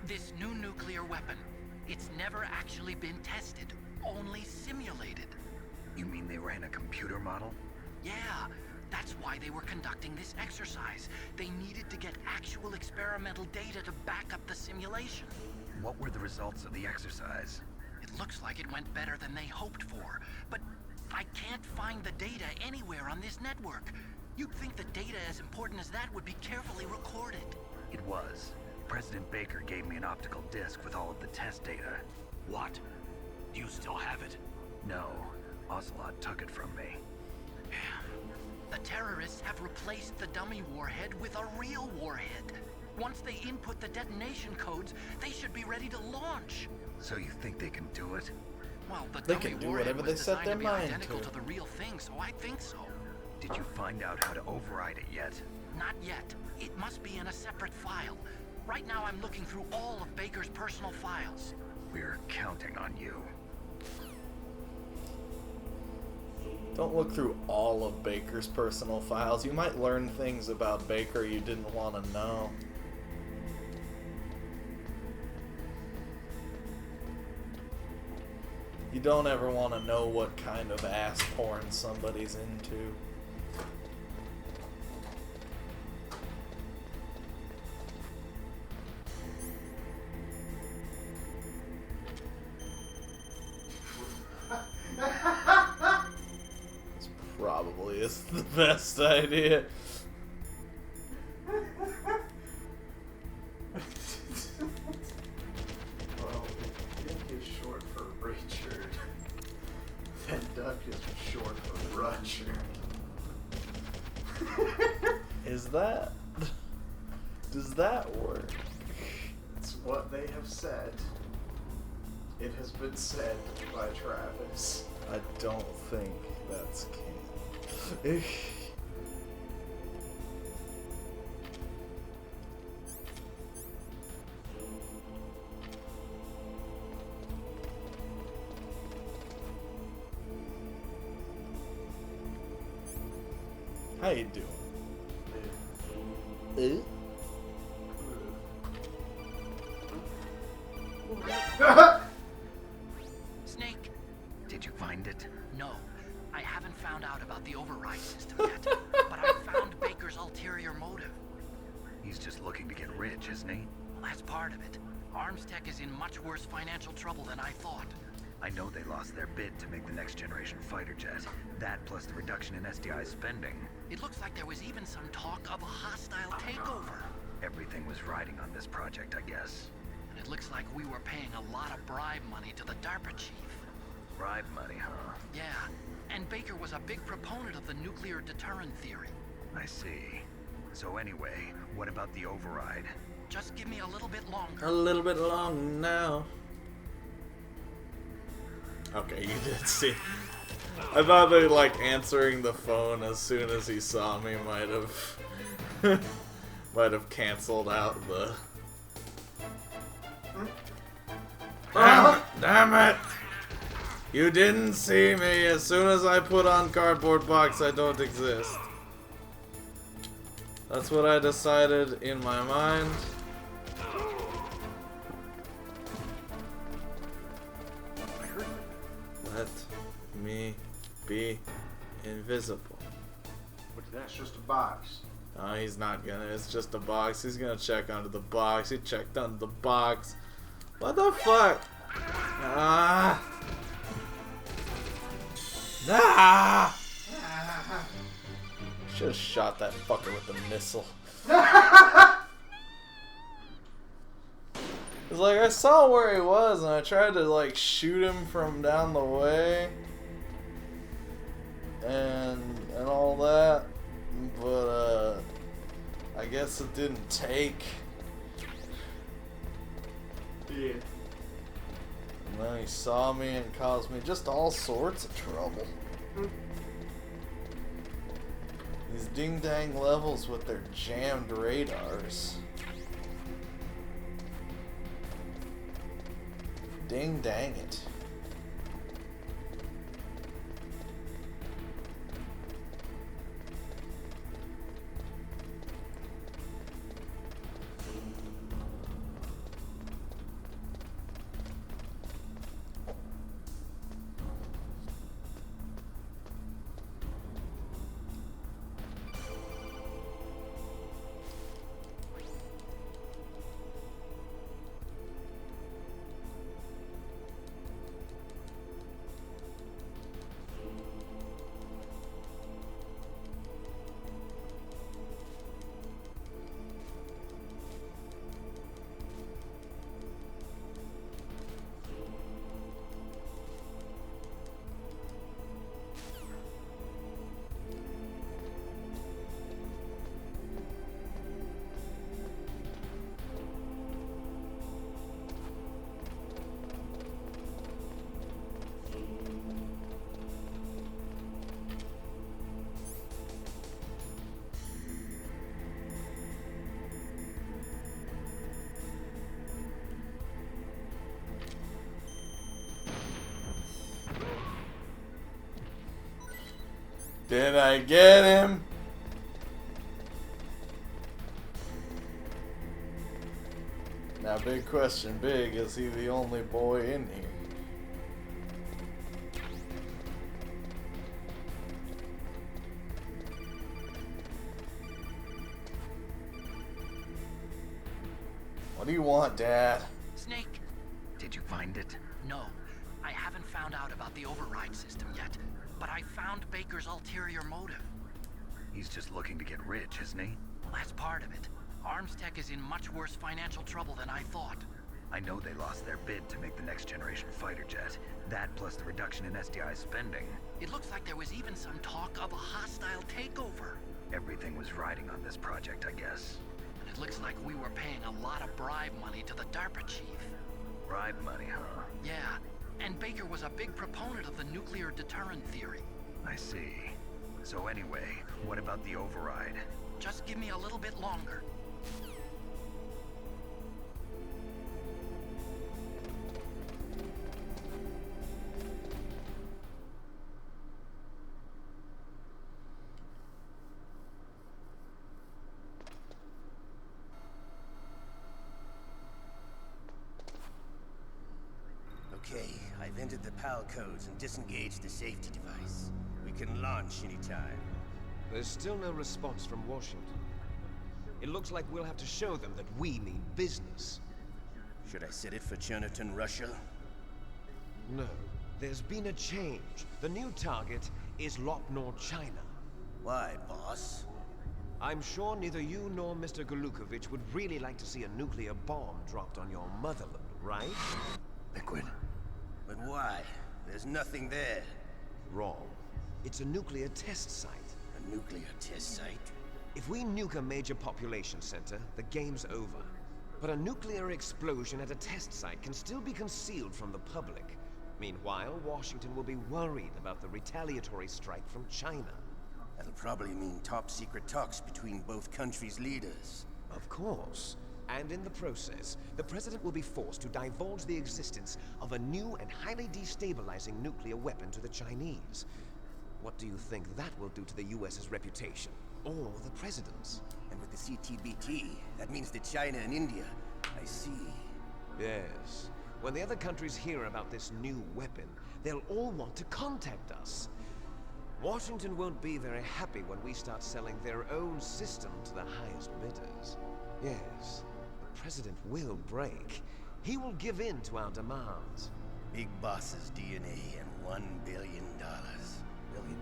This new nuclear weapon, it's never actually been tested, only simulated. You mean they ran a computer model? Yeah, that's why they were conducting this exercise. They needed to get actual experimental data to back up the simulation. What were the results of the exercise? It looks like it went better than they hoped for, but I can't find the data anywhere on this network. You'd think the data as important as that would be carefully recorded. It was. President Baker gave me an optical disc with all of the test data. What? Do you still have it? No, Ocelot took it from me. The terrorists have replaced the dummy warhead with a real warhead. Once they input the detonation codes, they should be ready to launch. So you think they can do it? Well, the They dummy can do warhead whatever was they set designed their to be mind identical to. to the real thing, so I think so. Did you find out how to override it yet? Not yet. It must be in a separate file. Right now I'm looking through all of Baker's personal files. We're counting on you. Don't look through all of Baker's personal files. You might learn things about Baker you didn't want to know. You don't ever want to know what kind of ass porn somebody's into. This probably is the best idea. Well, Dick is short for Richard. Then Duck is short for Roger. Is that... Does that work? It's what they have said. It has been said by Travis. I don't think that's canon. How you doing? Snake, Did you find it? no. I haven't found out about the override system yet, but I found Baker's ulterior motive. He's just looking to get rich, isn't he? Well, that's part of it. Armstech is in much worse financial trouble than I thought. I know they lost their bid to make the next generation fighter jet. That plus the reduction in SDI spending. It looks like there was even some talk of a hostile takeover. Everything was riding on this project, I guess. And it looks like we were paying a lot of bribe money to the DARPA chief. Bribe money, huh? Yeah, and Baker was a big proponent of the nuclear deterrent theory. I see. So anyway, what about the override? Just give me a little bit longer. A little bit long now. Okay, you did see. I thought that like answering the phone as soon as he saw me might have canceled out the. Damn it! You didn't see me. As soon as I put on cardboard box, I don't exist. That's what I decided in my mind. Let me be invisible. But that's just a box. No, he's not gonna. It's just a box. He's gonna check under the box. He checked under the box. What the fuck? Ah. Ah. Should have shot that fucker with the missile. It's like I saw where he was and I tried to like shoot him from down the way and all that, but I guess it didn't take. Yeah. And then he saw me and caused me just all sorts of trouble. These ding-dang levels with their jammed radars. Ding dang it. Did I get him? Now, big question, big, is he the only boy in here? What do you want, Dad? Snake, Did you find it? no. I haven't found out about the override system yet, but I found Baker's ulterior motive. He's just looking to get rich, isn't he? Well, that's part of it. Armstech is in much worse financial trouble than I thought. I know they lost their bid to make the next generation fighter jet. That plus the reduction in SDI spending. It looks like there was even some talk of a hostile takeover. Everything was riding on this project, I guess. And it looks like we were paying a lot of bribe money to the DARPA chief. Bribe money, huh? Yeah, and Baker was a big proponent of the nuclear deterrent theory. I see. So anyway, what about the override? Just give me a little bit longer. Okay, I've entered the PAL codes and disengaged the safety device. We can launch anytime. There's still no response from Washington. It looks like we'll have to show them that we mean business. Should I set it for Chernobyl, Russia? No, there's been a change. The new target is Lopnor, China. Why, boss? I'm sure neither you nor Mr. Golukovich would really like to see a nuclear bomb dropped on your motherland, right? Liquid. But why? There's nothing there. Wrong. It's a nuclear test site. A nuclear test site? If we nuke a major population center, the game's over. But a nuclear explosion at a test site can still be concealed from the public. Meanwhile, Washington will be worried about the retaliatory strike from China. That'll probably mean top-secret talks between both countries' leaders. Of course. And in the process, the President will be forced to divulge the existence of a new and highly destabilizing nuclear weapon to the Chinese. What do you think that will do to the US's reputation? Or the President's? And with the CTBT, that means that China and India. I see. Yes. When the other countries hear about this new weapon, they'll all want to contact us. Washington won't be very happy when we start selling their own system to the highest bidders. Yes, the President will break. He will give in to our demands. Big Boss's DNA and $1 billion. $1 billion?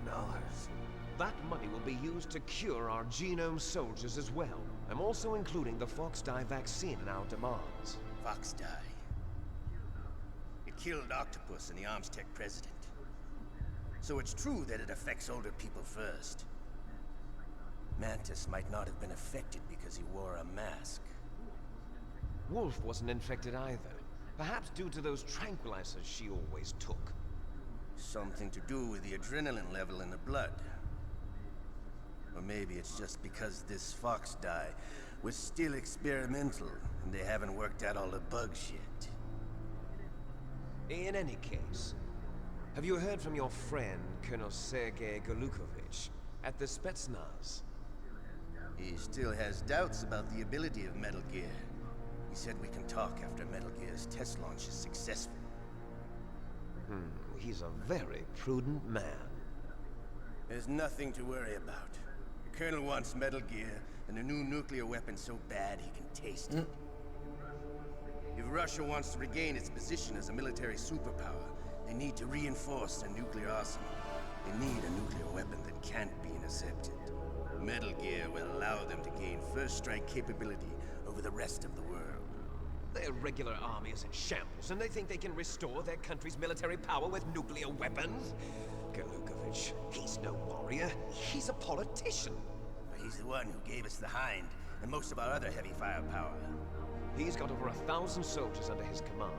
That money will be used to cure our genome soldiers as well. I'm also including the Fox dye vaccine in our demands. Fox dye. It killed Octopus and the Armstech president. So it's true that it affects older people first. Mantis might not have been affected because he wore a mask. Wolf wasn't infected either. Perhaps due to those tranquilizers she always took. Something to do with the adrenaline level in the blood. Or maybe it's just because this Fox dye was still experimental and they haven't worked out all the bugs yet. In any case, have you heard from your friend, Colonel Sergei Golukovich, at the Spetsnaz? He still has doubts about the ability of Metal Gear. He said we can talk after Metal Gear's test launch is successful. He's a very prudent man. There's nothing to worry about. The Colonel wants Metal Gear and a new nuclear weapon so bad he can taste it. If Russia wants to regain its position as a military superpower, they need to reinforce their nuclear arsenal. They need a nuclear weapon that can't be intercepted. Metal Gear will allow them to gain first strike capability over the rest of the world. Their regular army is in shambles, and they think they can restore their country's military power with nuclear weapons? Golukovich, he's no warrior. He's a politician. He's the one who gave us the Hind and most of our other heavy firepower. He's got over 1,000 soldiers under his command.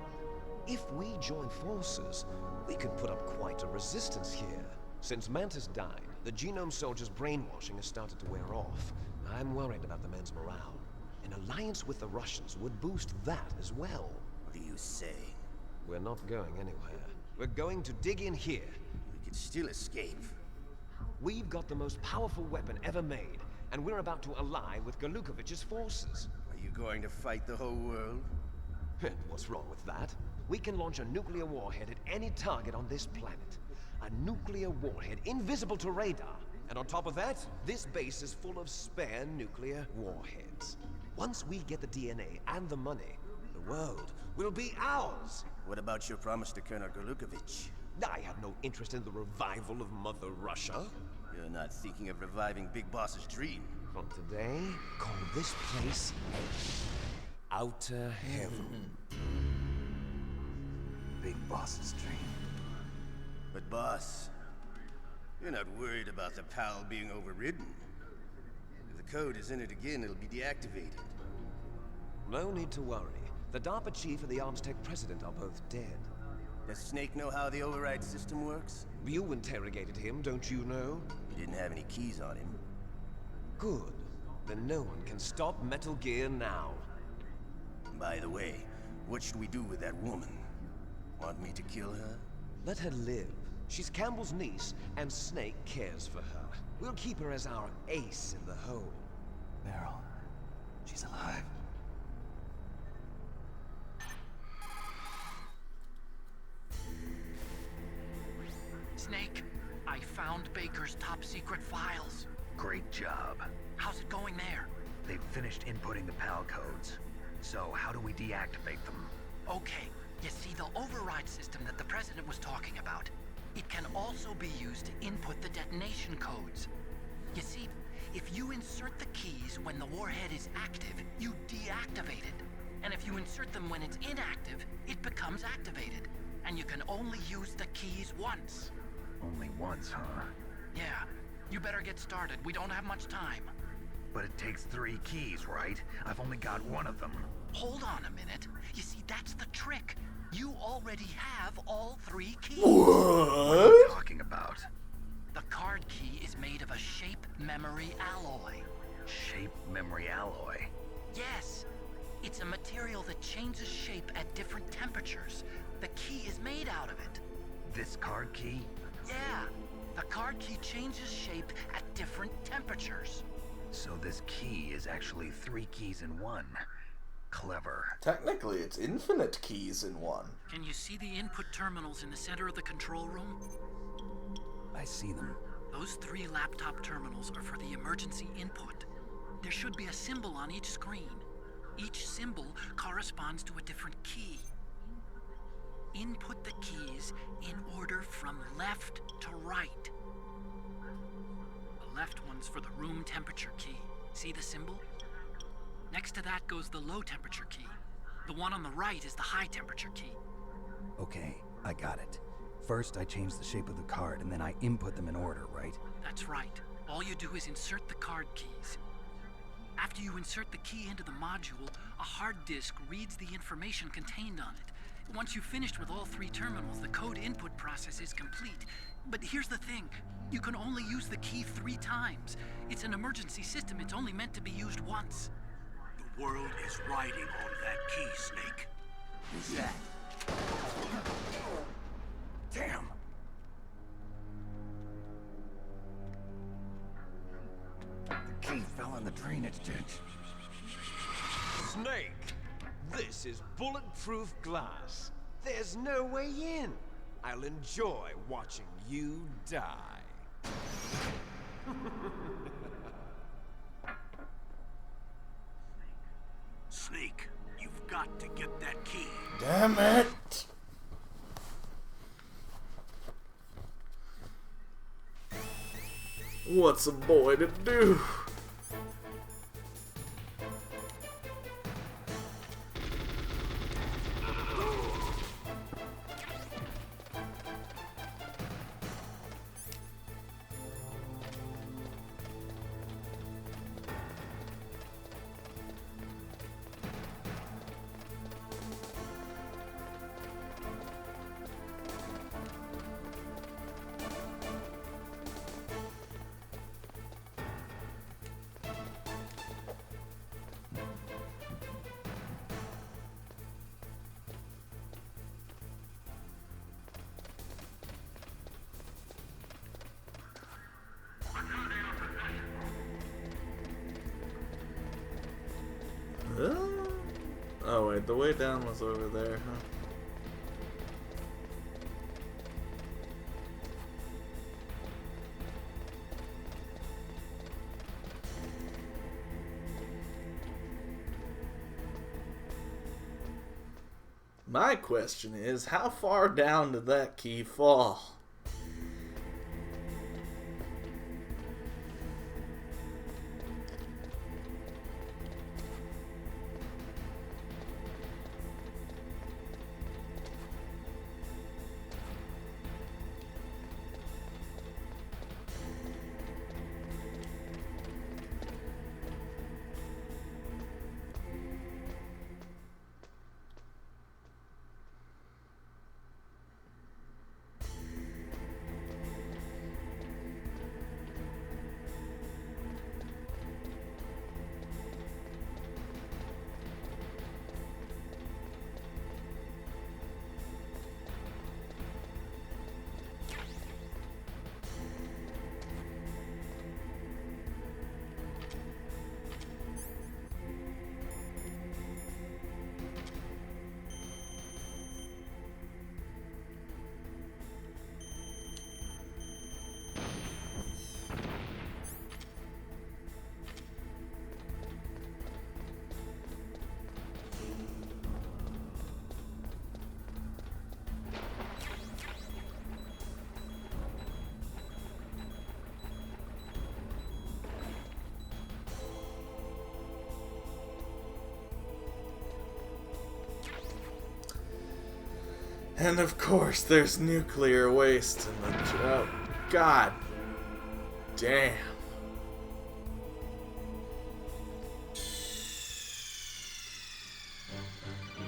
If we join forces, we could put up quite a resistance here. Since Mantis died, the genome soldiers' brainwashing has started to wear off. I'm worried about the men's morale. An alliance with the Russians would boost that as well. What are you saying? We're not going anywhere. We're going to dig in here. We could still escape. We've got the most powerful weapon ever made, and we're about to ally with Golukovich's forces. Are you going to fight the whole world? And what's wrong with that? We can launch a nuclear warhead at any target on this planet. A nuclear warhead invisible to radar. And on top of that, this base is full of spare nuclear warheads. Once we get the DNA and the money, the world will be ours. What about your promise to Colonel Golukovich? I have no interest in the revival of Mother Russia. You're not thinking of reviving Big Boss's dream. From today, call this place Outer Heaven. Big Boss's dream. But boss, you're not worried about the PAL being overridden. If the code is in it again, it'll be deactivated. No need to worry. The DARPA chief and the arms tech president are both dead. Does Snake know how the override system works? You interrogated him, don't you know? He didn't have any keys on him. Good. Then no one can stop Metal Gear now. By the way, what should we do with that woman? Want me to kill her? Let her live. She's Campbell's niece, and Snake cares for her. We'll keep her as our ace in the hole. Meryl, she's alive. Snake, I found Baker's top-secret files. Great job. How's it going there? They've finished inputting the PAL codes. So how do we deactivate them? Okay, you see the override system that the President was talking about. It can also be used to input the detonation codes. You see, if you insert the keys when the warhead is active, you deactivate it. And if you insert them when it's inactive, it becomes activated. And you can only use the keys once. Only once, huh? Yeah, you better get started. We don't have much time. But it takes 3 keys, right? I've only got one of them. Hold on a minute. You see, that's the trick. You already have all 3 keys. What are you talking about? The card key is made of a shape memory alloy. Shape memory alloy? Yes. It's a material that changes shape at different temperatures. The key is made out of it. This card key? Yeah. The card key changes shape at different temperatures. So this key is actually 3 keys in one. Clever. Technically, it's infinite keys in one. Can you see the input terminals in the center of the control room? I see them. Those 3 laptop terminals are for the emergency input. There should be a symbol on each screen. Each symbol corresponds to a different key. Input the keys in order from left to right. The left one's for the room temperature key. See the symbol? Next to that goes the low temperature key. The one on the right is the high temperature key. Okay, I got it. First, I change the shape of the card, and then I input them in order, right? That's right. All you do is insert the card keys. After you insert the key into the module, a hard disk reads the information contained on it. Once you've finished with all 3 terminals, the code input process is complete. But here's the thing. You can only use the key 3 times. It's an emergency system. It's only meant to be used once. The world is riding on that key, Snake. Who's that? Damn! The key fell in the drainage ditch. Snake! This is bulletproof glass. There's no way in. I'll enjoy watching you die. Snake, you've got to get that key. Damn it! What's a boy to do? Oh wait, the way down was over there, huh? My question is, how far down did that key fall? And of course, there's nuclear waste in the... Oh, God damn.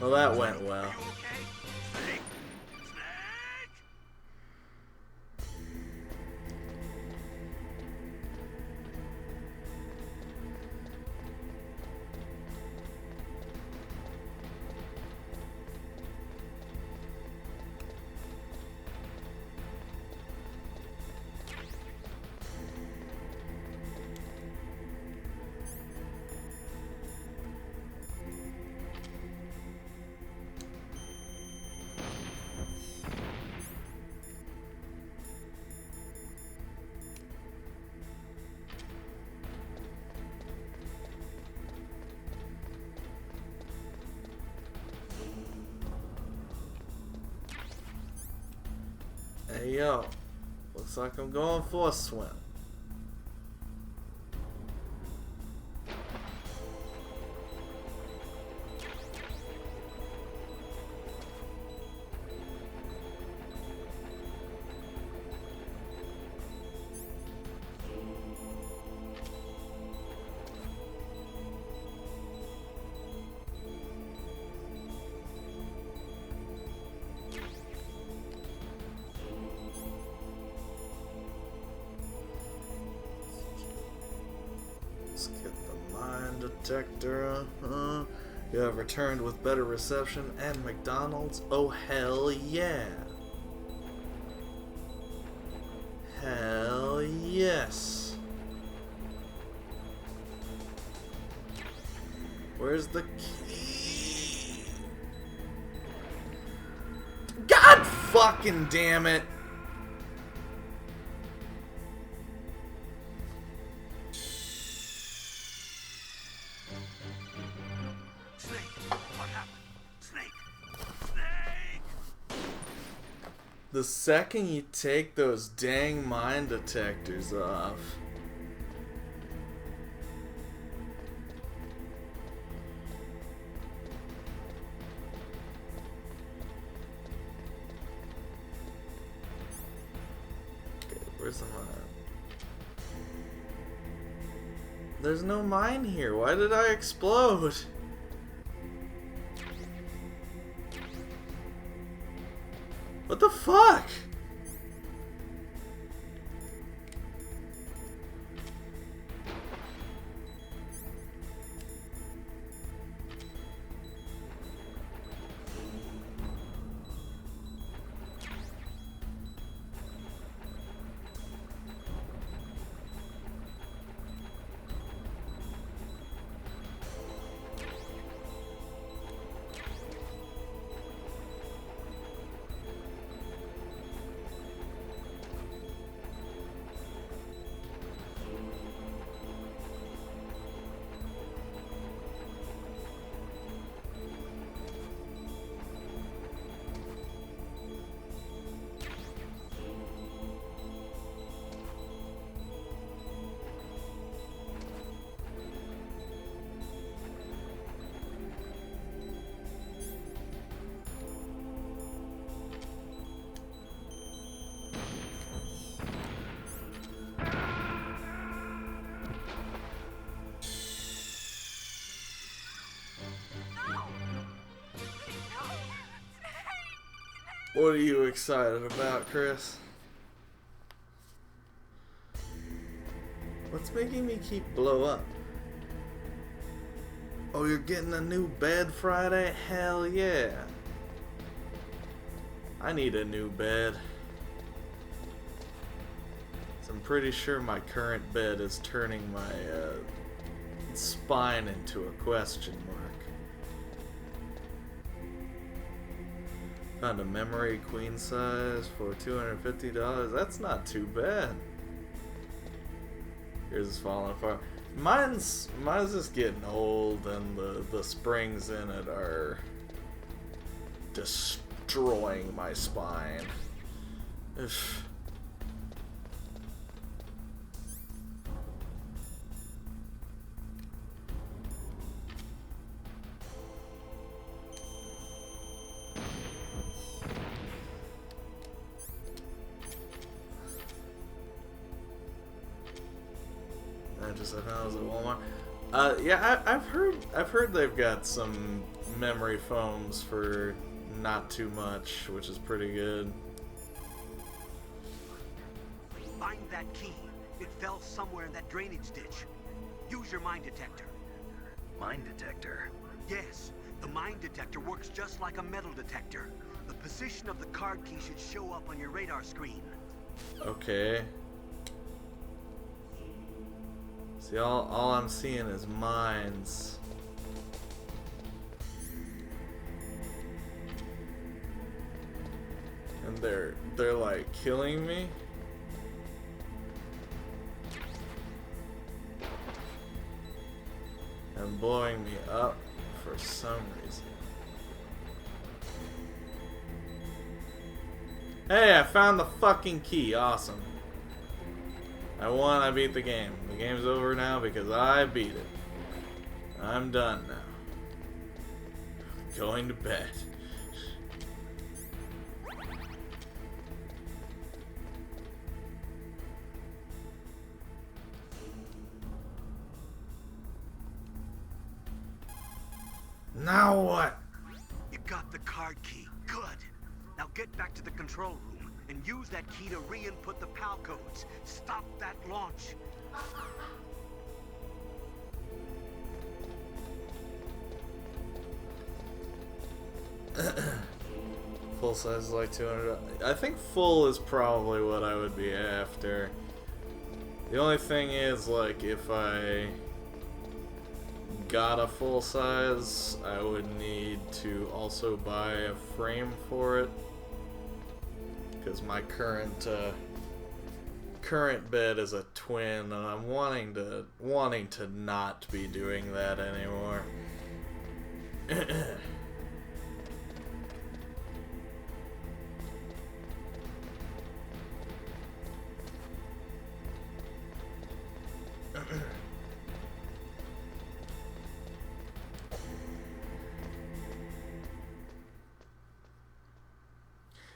Well, that went well. Hey yo, looks like I'm going for a swim. Let's get the mine detector. You have returned with better reception and McDonald's. Oh, hell yeah. Hell yes. Where's the key? God fucking damn it. The second you take those dang mine detectors off. Okay, where's the mine? There's no mine here. Why did I explode? What the fuck? What are you excited about, Chris? What's making me keep blow up? Oh, you're getting a new bed Friday? Hell yeah. I need a new bed. So I'm pretty sure my current bed is turning my spine into a question mark. Found a memory queen size for $250. That's not too bad. Yours is falling apart. Mine's just getting old, and the springs in it are destroying my spine. Ugh. purchase I found was at Walmart. Yeah, I've heard they've got some memory foams for not too much, which is pretty good. Find that key. It fell somewhere in that drainage ditch. Use your mine detector. Mine detector? Yes, the mine detector works just like a metal detector. The position of the card key should show up on your radar screen. Okay. See, all I'm seeing is mines. And they're like killing me. And blowing me up for some reason. Hey, I found the fucking key. Awesome. I won, I beat the game. The game's over now because I beat it. I'm done now. Going to bed. Now what? You got the card key. Good. Now get back to the control room and use that key to re-input the PAL codes. Stop that launch. Full size is like 200. I think full is probably what I would be after. The only thing is, like, if I got a full size, I would need to also buy a frame for it, because my current bed is a twin, and I'm wanting to not be doing that anymore.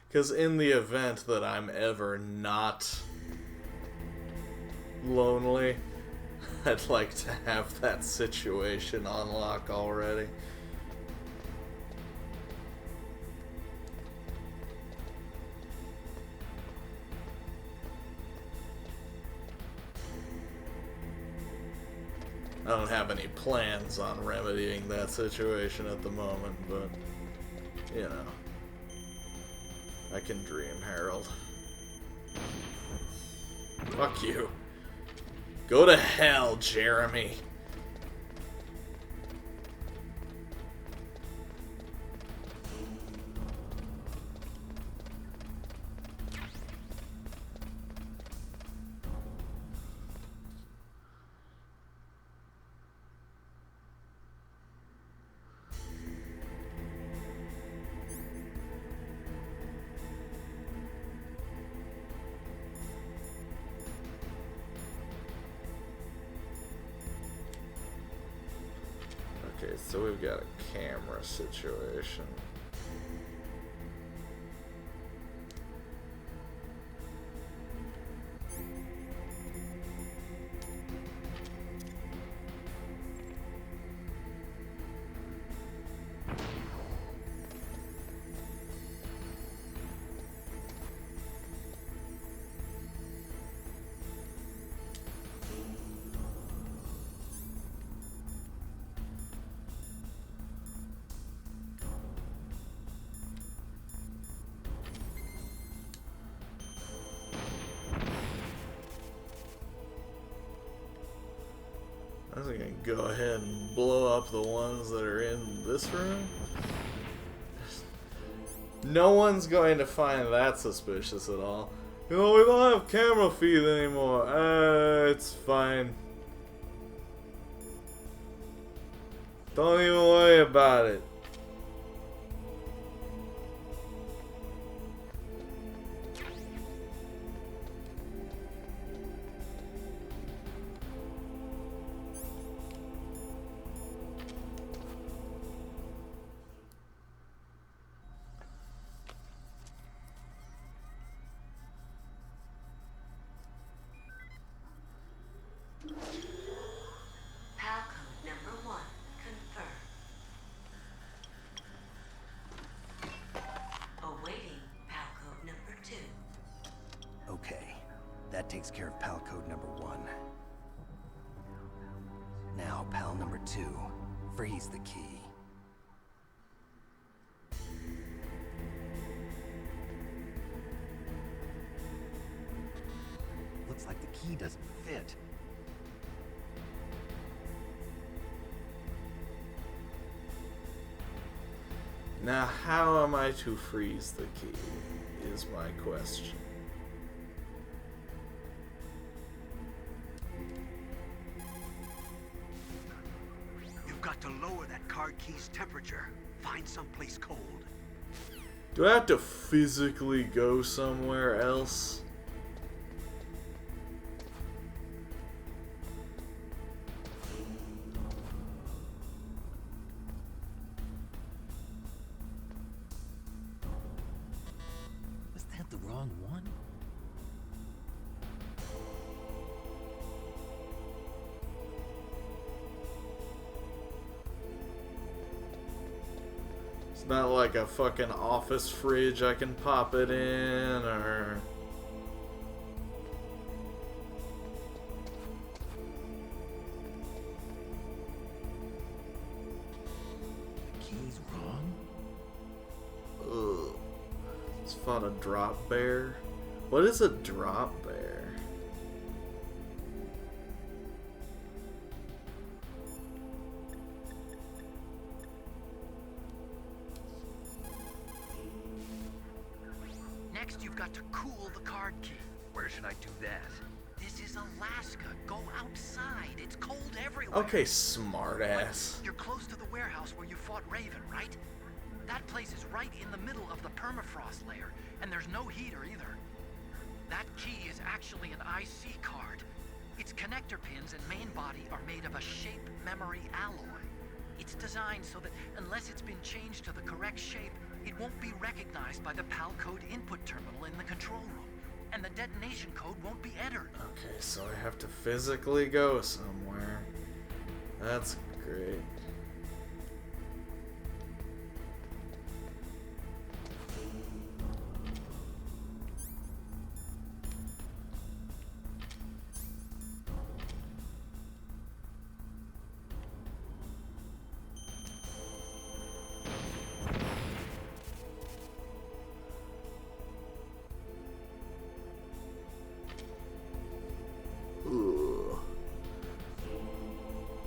Because in the event that I'm ever not lonely, I'd like to have that situation on lock already. I don't have any plans on remedying that situation at the moment, but, you know. I can dream, Harold. Fuck you. Go to hell, Jeremy. Okay, so we've got a camera situation. I was gonna go ahead and blow up the ones that are in this room. No one's going to find that suspicious at all. You know, we don't have camera feed anymore. It's fine. Don't even worry about it. That takes care of pal code number 1. Now, pal number 2. Freeze the key. Looks like the key doesn't fit. Now, how am I to freeze the key, is my question. You've got to lower that card key's temperature. Find someplace cold. Do I have to physically go somewhere else? Was that the wrong one? It's not like a fucking office fridge I can pop it in, or... Key's wrong? Ugh. It's fought a drop bear. What is a drop bear? Next, you've got to cool the card key. Where should I do that? This is Alaska. Go outside. It's cold everywhere. Okay, smartass. You're close to the warehouse where you fought Raven, right? That place is right in the middle of the permafrost layer, and there's no heater either. That key is actually an IC card. Its connector pins and main body are made of a shape memory alloy. It's designed so that unless it's been changed to the correct shape, it won't be recognized by the PAL code input terminal in the control room, and the detonation code won't be entered. Okay, so I have to physically go somewhere. That's great.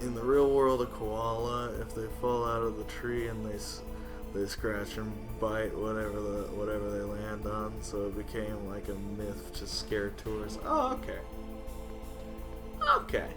In the real world, a koala, if they fall out of the tree and they scratch and bite whatever they land on, so it became like a myth to scare tourists. Oh, okay. Okay.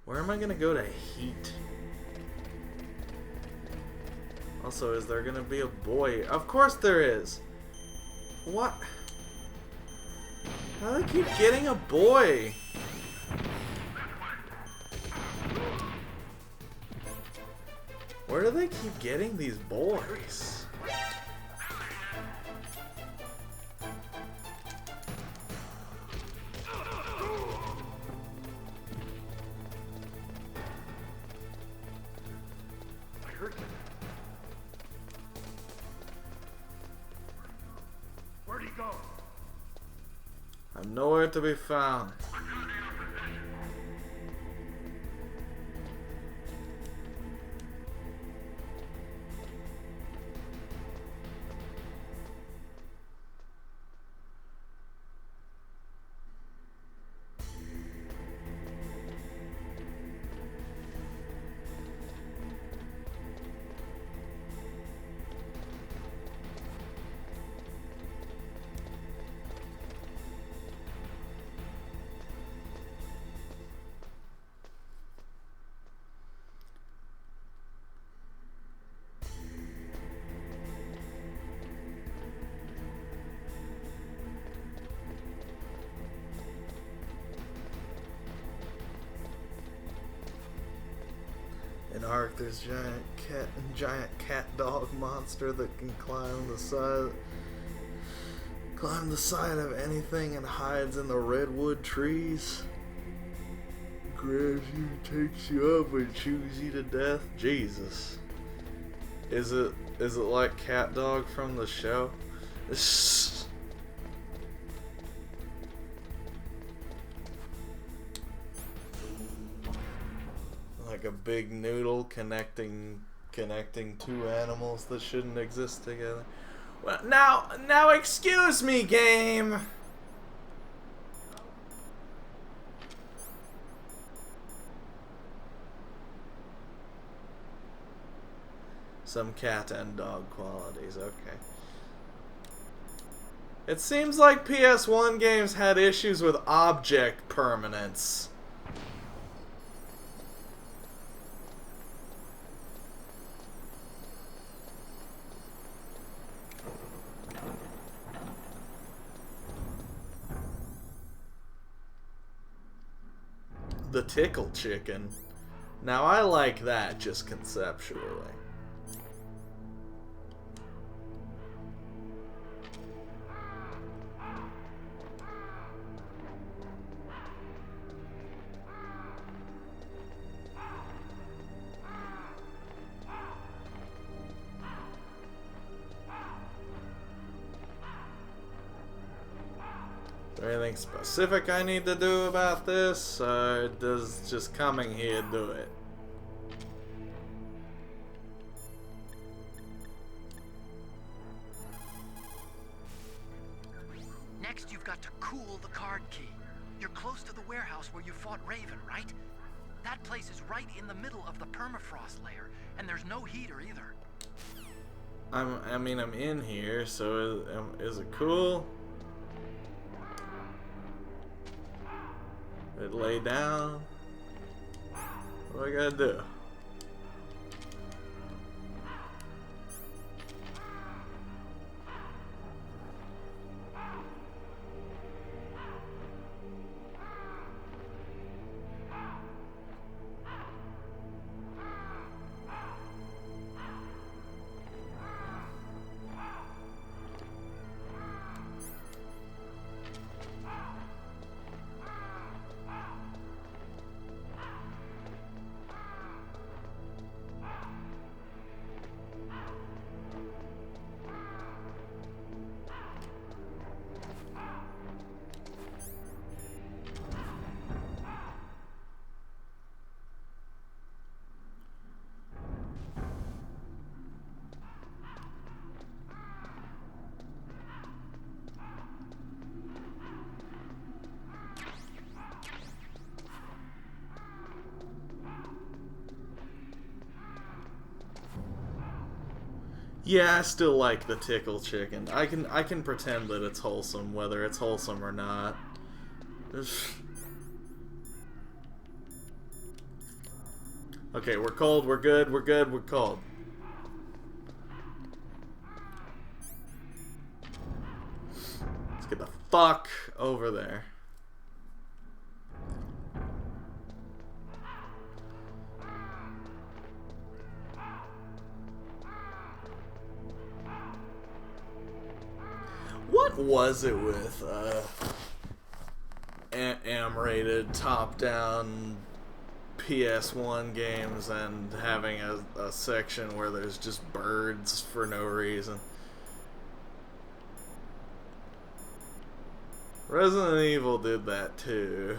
Where am I gonna go to heat? Also, is there gonna be a boy? Of course there is! What? How do they keep getting a boy? Where do they keep getting these boys? Where'd he go? I'm nowhere to be found. In Ark, there's giant cat dog monster that can climb the side Climb the side of anything and hides in the redwood trees. Grabs you, takes you up, and chews you to death. Jesus. Is it like Cat Dog from the show? Like a big noodle connecting two animals that shouldn't exist together. Well, now excuse me, game. Some cat and dog qualities, okay. It seems like PS1 games had issues with object permanence. The tickle chicken. Now I like that just conceptually. Is there anything specific I need to do about this, or does just coming here do it? Next, you've got to cool the card key. You're close to the warehouse where you fought Raven, right? That place is right in the middle of the permafrost layer, and there's no heater either. I mean, I'm in here, so is it cool? It lay down. What do I gotta do? Yeah, I still like the tickle chicken. I can pretend that it's wholesome, whether it's wholesome or not. Okay, we're cold, we're good, we're good, we're cold. Let's get the fuck over there. What was it with M-rated top-down PS1 games and having a section where there's just birds for no reason? Resident Evil did that too.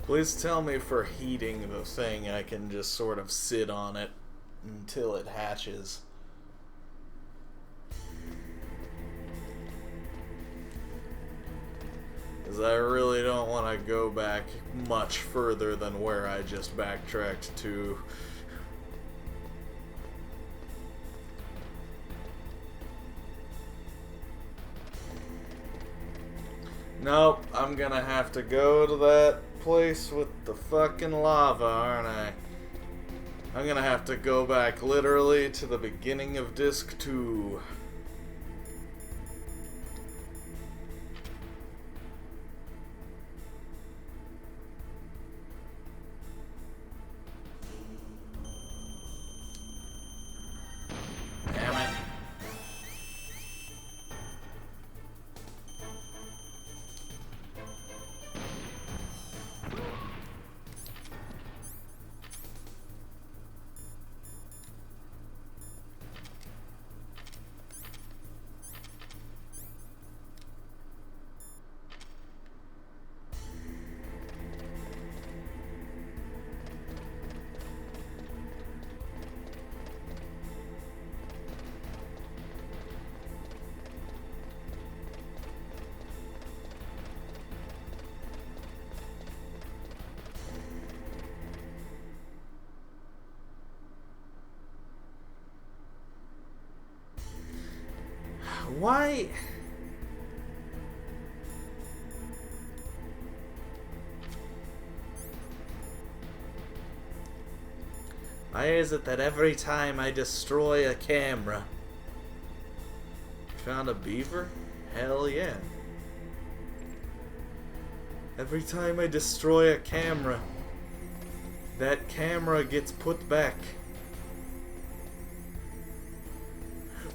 Please tell me for heating the thing I can just sort of sit on it until it hatches. Because I really don't want to go back much further than where I just backtracked to. Nope, I'm gonna have to go to that place with the fucking lava, aren't I? I'm gonna have to go back literally to the beginning of Disc 2. Damn it. Why? Why is it that every time I destroy a camera... Found a beaver? Hell yeah. Every time I destroy a camera, that camera gets put back.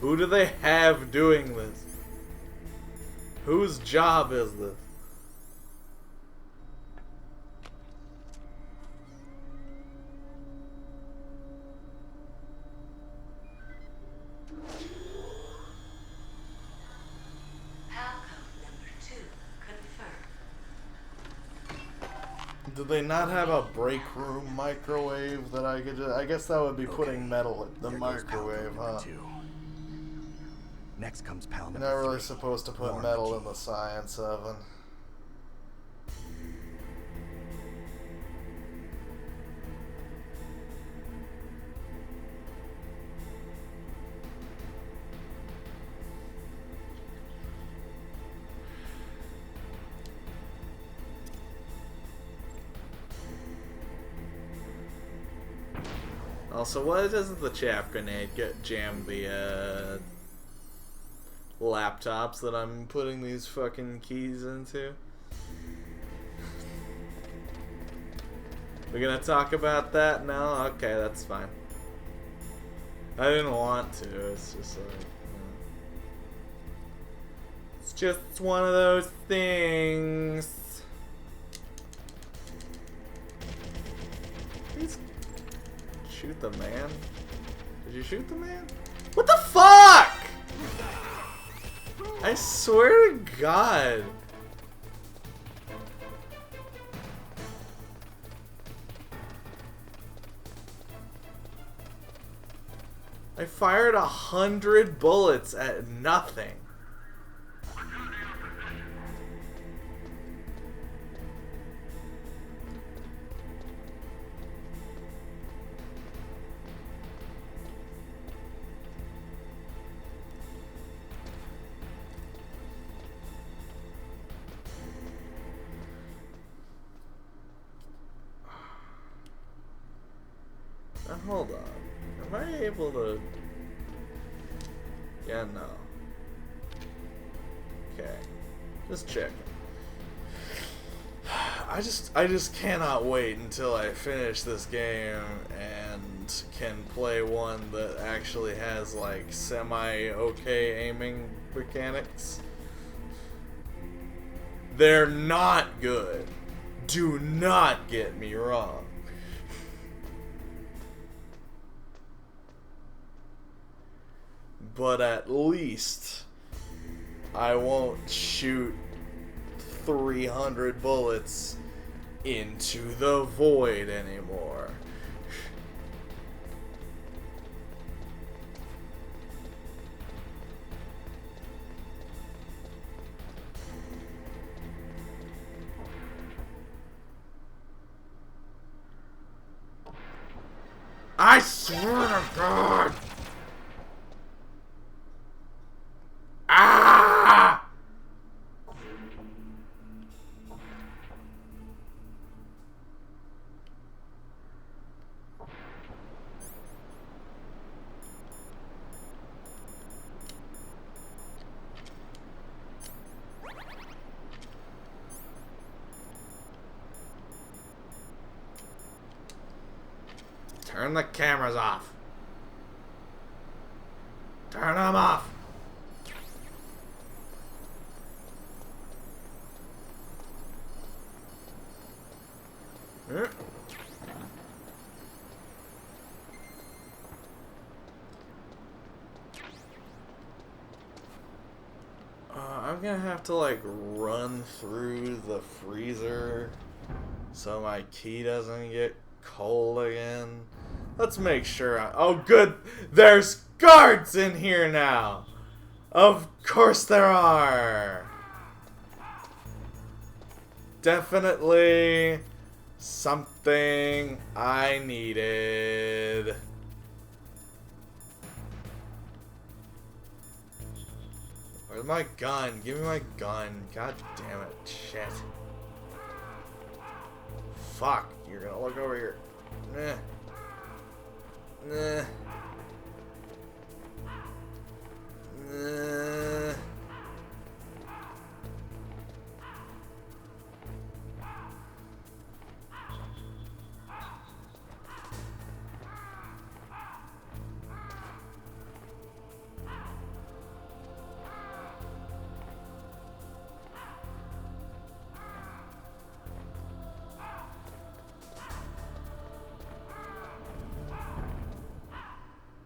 Who do they have doing this? Whose job is this? Do they not have a break room microwave that I could just... I guess that would be putting metal in the microwave, huh? Next comes pal You're number not really 3. supposed to put Warm metal key. in the science oven. Also, why doesn't the chaff grenade jam the laptops that I'm putting these fucking keys into? We're gonna talk about that now? Okay, that's fine. I didn't want to, it's just like... It's just one of those things. Please shoot the man. Did you shoot the man? What the fuck? I swear to God. I fired 100 bullets at nothing. Now hold on. Am I able to... Yeah, no. Okay. Just checking. I just cannot wait until I finish this game and can play one that actually has like semi-okay aiming mechanics. They're not good. Do not get me wrong. But at least I won't shoot 300 bullets into the void anymore. I swear to God! Ah! Turn the cameras off. Turn them off. I'm gonna have to like run through the freezer so my key doesn't get cold again. Let's make sure. Oh, good. There's guards in here now. Of course there are. Definitely something I needed. Where's my gun? Give me my gun. God damn it. Shit. Fuck. You're gonna look over here. Nah. Nah. Nah.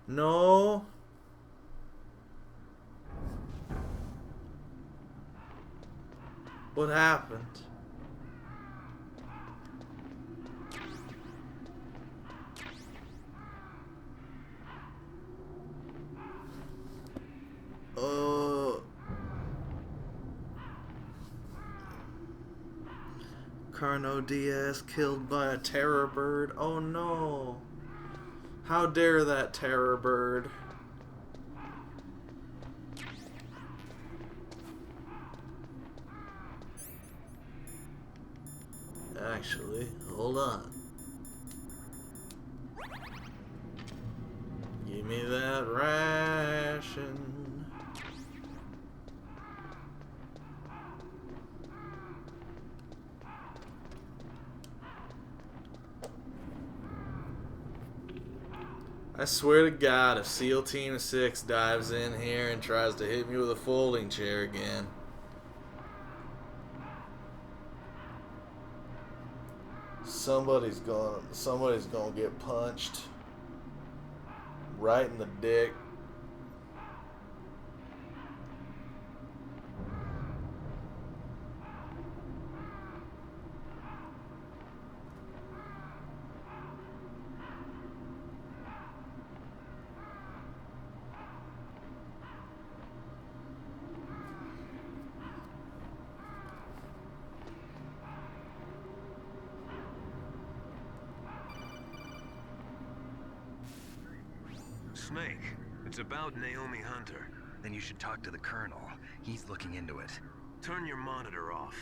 No. What happened? Carno Diaz killed by a terror bird. Oh no. How dare that terror bird? Actually, hold on. Give me that ration. I swear to God, if SEAL Team 6 dives in here and tries to hit me with a folding chair again. Somebody's gonna get punched right in the dick. Snake, it's about Naomi Hunter. Then you should talk to the Colonel. He's looking into it. Turn your monitor off.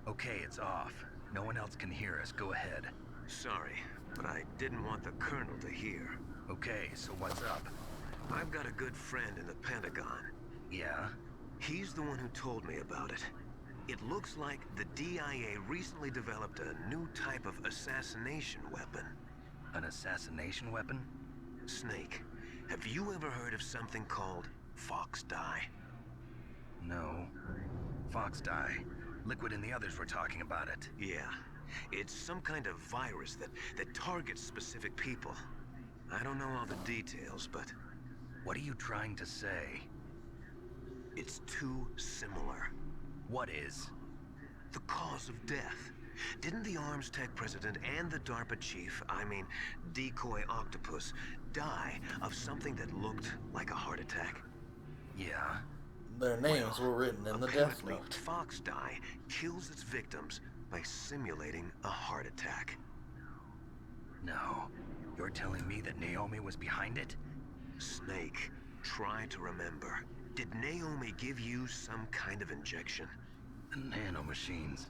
Okay, it's off. No one else can hear us. Go ahead. Sorry, but I didn't want the Colonel to hear. Okay, so what's up? I've got a good friend in the Pentagon. Yeah? He's the one who told me about it. It looks like the DIA recently developed a new type of assassination weapon. An assassination weapon? Snake, have you ever heard of something called Fox Dye? No. Fox dye. Liquid and the others were talking about it. Yeah. It's some kind of virus that targets specific people. I don't know all the details, but... What are you trying to say? It's too similar. What is? The cause of death. Didn't the Arms Tech president and the DARPA chief, I mean, Decoy Octopus, die of something that looked like a heart attack? Yeah. Their names were written in the death note. Fox Dye kills its victims by simulating a heart attack. No. You're telling me that Naomi was behind it? Snake, try to remember. Did Naomi give you some kind of injection? The Nano-Machines.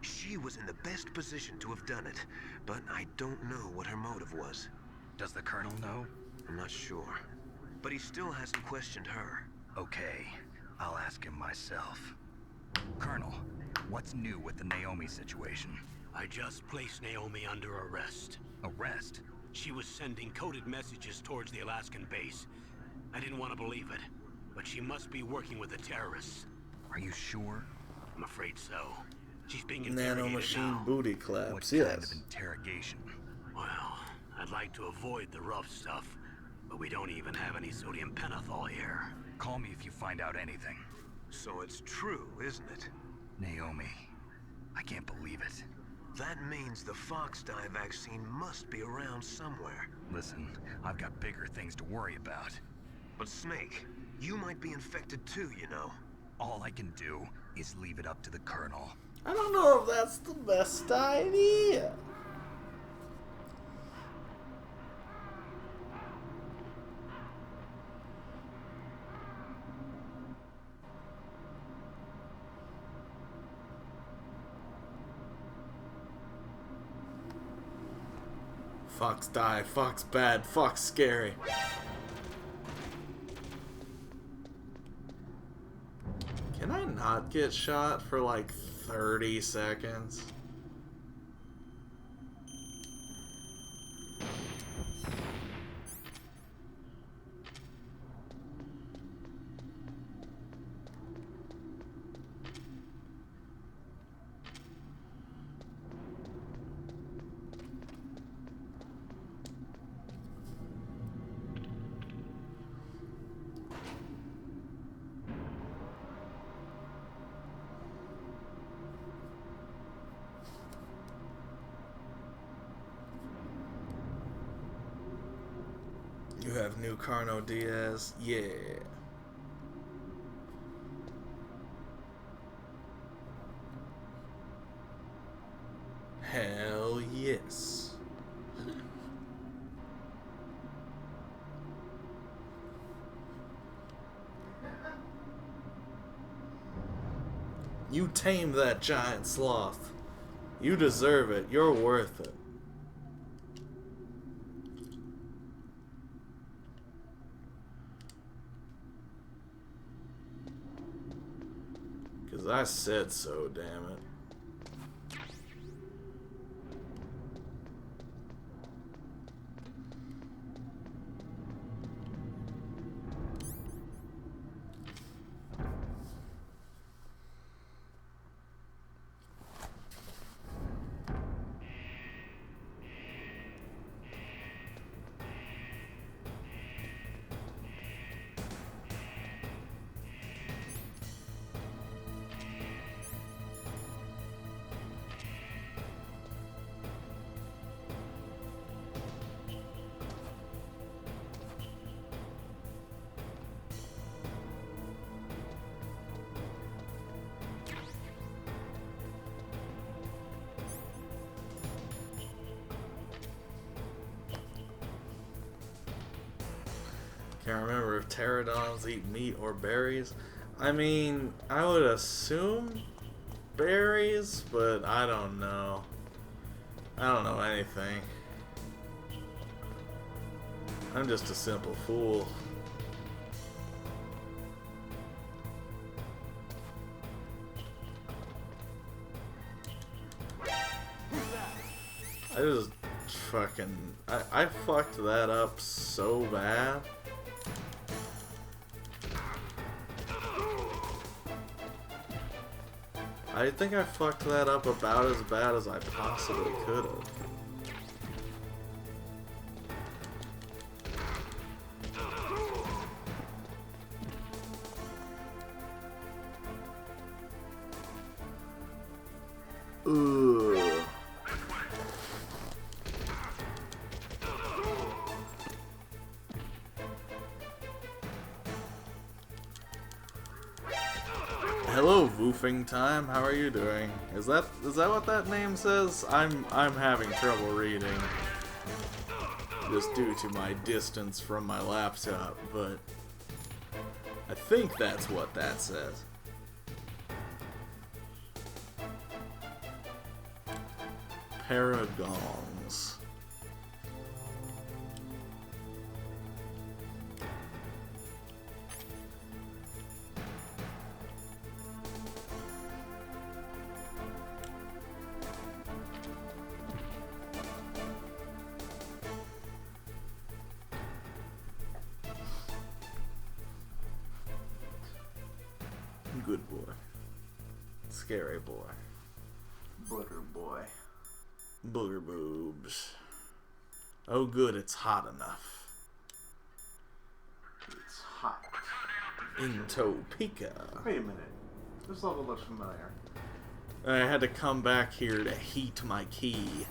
She was in the best position to have done it, but I don't know what her motive was. Does the Colonel know? I'm not sure. But he still hasn't questioned her. Okay, I'll ask him myself. Colonel, what's new with the Naomi situation? I just placed Naomi under arrest. Arrest? She was sending coded messages towards the Alaskan base. I didn't want to believe it, but she must be working with the terrorists. Are you sure? I'm afraid so. She's being interrogated Nano-Machine now. booty claps, What yes. kind of interrogation? Well, I'd like to avoid the rough stuff, but we don't even have any sodium pentothal here. Call me if you find out anything. So it's true, isn't it? Naomi, I can't believe it. That means the Fox dye vaccine must be around somewhere. Listen, I've got bigger things to worry about. But Snake, you might be infected too, you know. All I can do is leave it up to the Colonel. I don't know if that's the best idea. Fox die, Fox bad, Fox scary. Can I not get shot for like 30 seconds? You have new Carno Diaz. Yeah. Hell yes. You tame that giant sloth. You deserve it. You're worth it. Because I said so, damn it. Can't remember if pterodons eat meat or berries. I mean, I would assume berries, but I don't know. I don't know anything. I'm just a simple fool. I just fucking... I fucked that up so bad. I think I fucked that up about as bad as I possibly could have. Ugh. Hello, Woofing Time. How are you doing? Is that what that name says? I'm having trouble reading. just due to my distance from my laptop, but I think that's what that says. Paragons. Good boy. Scary boy. Booger boy. Booger boobs. Oh good, it's hot enough. It's hot. In Topeka. Wait a minute. This level looks familiar. I had to come back here to heat my key.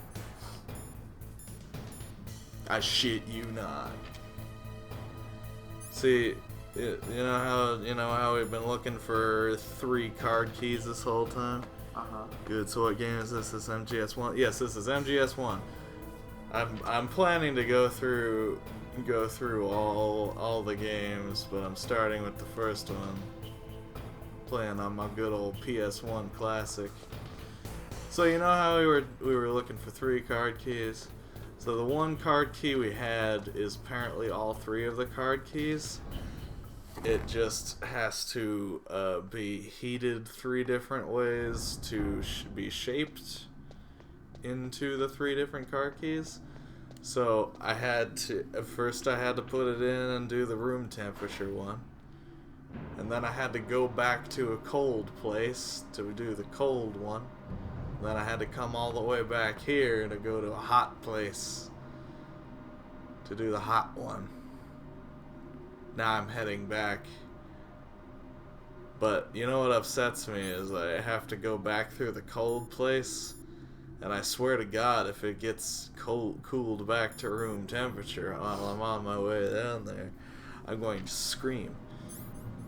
I shit you not. See, you know how we've been looking for 3 card keys this whole time? Uh-huh. Good. So what game is this? This is MGS1. Yes, this is MGS1. I'm planning to go through all the games, but I'm starting with the first one. Playing on my good old PS1 classic. So you know how we were looking for 3 card keys? So the 1 card key we had is apparently all 3 of the card keys. It just has to be heated 3 different ways to be shaped into the 3 different card keys. So I had to, at first I had to put it in and do the room temperature one. And then I had to go back to a cold place to do the cold one. Then I had to come all the way back here to go to a hot place to do the hot one. Now I'm heading back. But you know what upsets me is I have to go back through the cold place. And I swear to God, if it gets cooled back to room temperature while I'm on my way down there, I'm going to scream.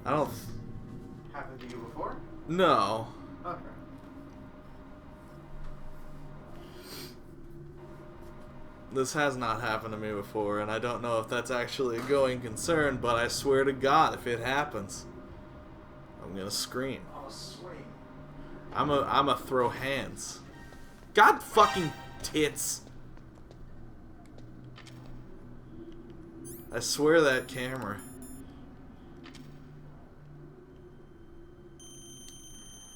I don't... Happened to you before? No. Okay. This has not happened to me before, and I don't know if that's actually a going concern, but I swear to God, if it happens, I'm gonna scream. I'll swing. I'm a throw hands. God fucking tits. I swear that camera.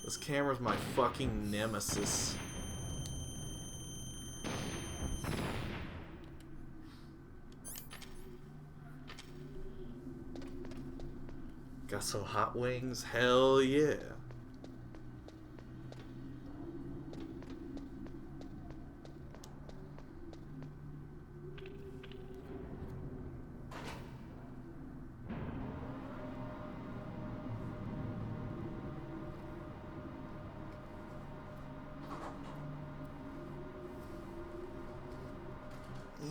This camera's my fucking nemesis. Got some hot wings? Hell yeah.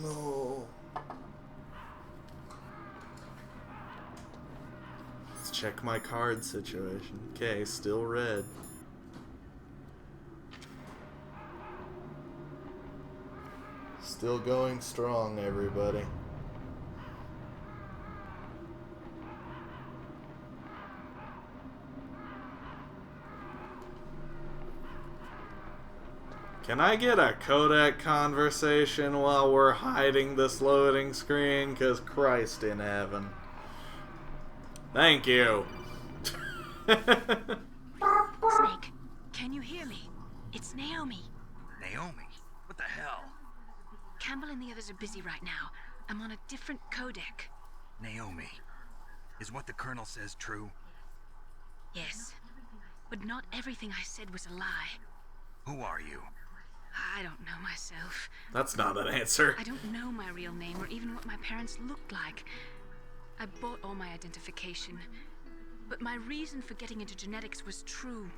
No. Let's check my card situation. Okay, still red. Still going strong, everybody. Can I get a codec conversation while we're hiding this loading screen? 'Cause Christ in heaven. Thank you. Snake, can you hear me? It's Naomi. Naomi? What the hell? Campbell and the others are busy right now. I'm on a different codec. Naomi, is what the Colonel says true? Yes, but not everything I said was a lie. Who are you? I don't know myself. That's not an answer. I don't know my real name or even what my parents looked like. I bought all my identification, but my reason for getting into genetics was true.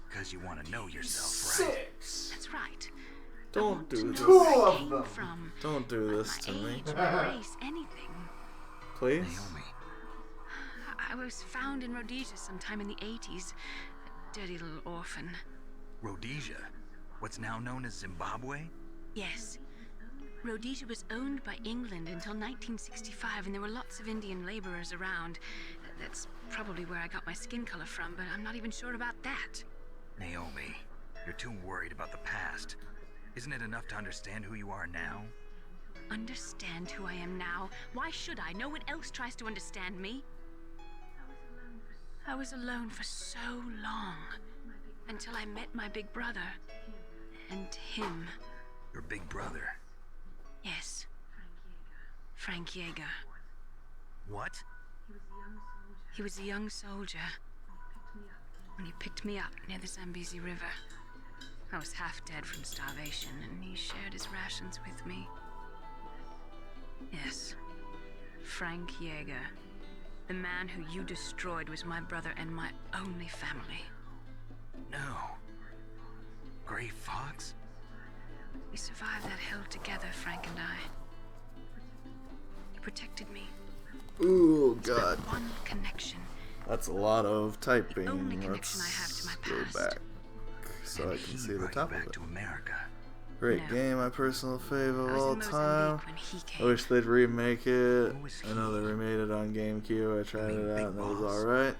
Because you want to know yourself, right? 6. That's right. Don't do this. 2 of them. From Don't do this to my me. age, my race, anything. Please? Naomi. I was found in Rhodesia sometime in the 80s. A dirty little orphan. Rhodesia? What's now known as Zimbabwe? Yes. Rhodesia was owned by England until 1965, and there were lots of Indian laborers around. That's probably where I got my skin color from, but I'm not even sure about that. Naomi, you're too worried about the past. Isn't it enough to understand who you are now? Understand who I am now? Why should I? No one else tries to understand me. I was alone for so long, until I met my big brother. And him. Your big brother? Yes. Frank Yeager. What? He was a young soldier when he picked me up near the Zambezi River. I was half dead from starvation, and he shared his rations with me. Yes, Frank Yeager. The man who you destroyed was my brother and my only family. No. Gray Fox? We survived that hell together, Frank and I. He protected me. Ooh, God. One connection. That's a lot of typing. The only connection I have to my past. Go back so I can see the top of it. To America. Great game, my personal fave of all time. When he I came. wish they'd remake it. I know they remade it on GameCube. I tried it out and it was alright.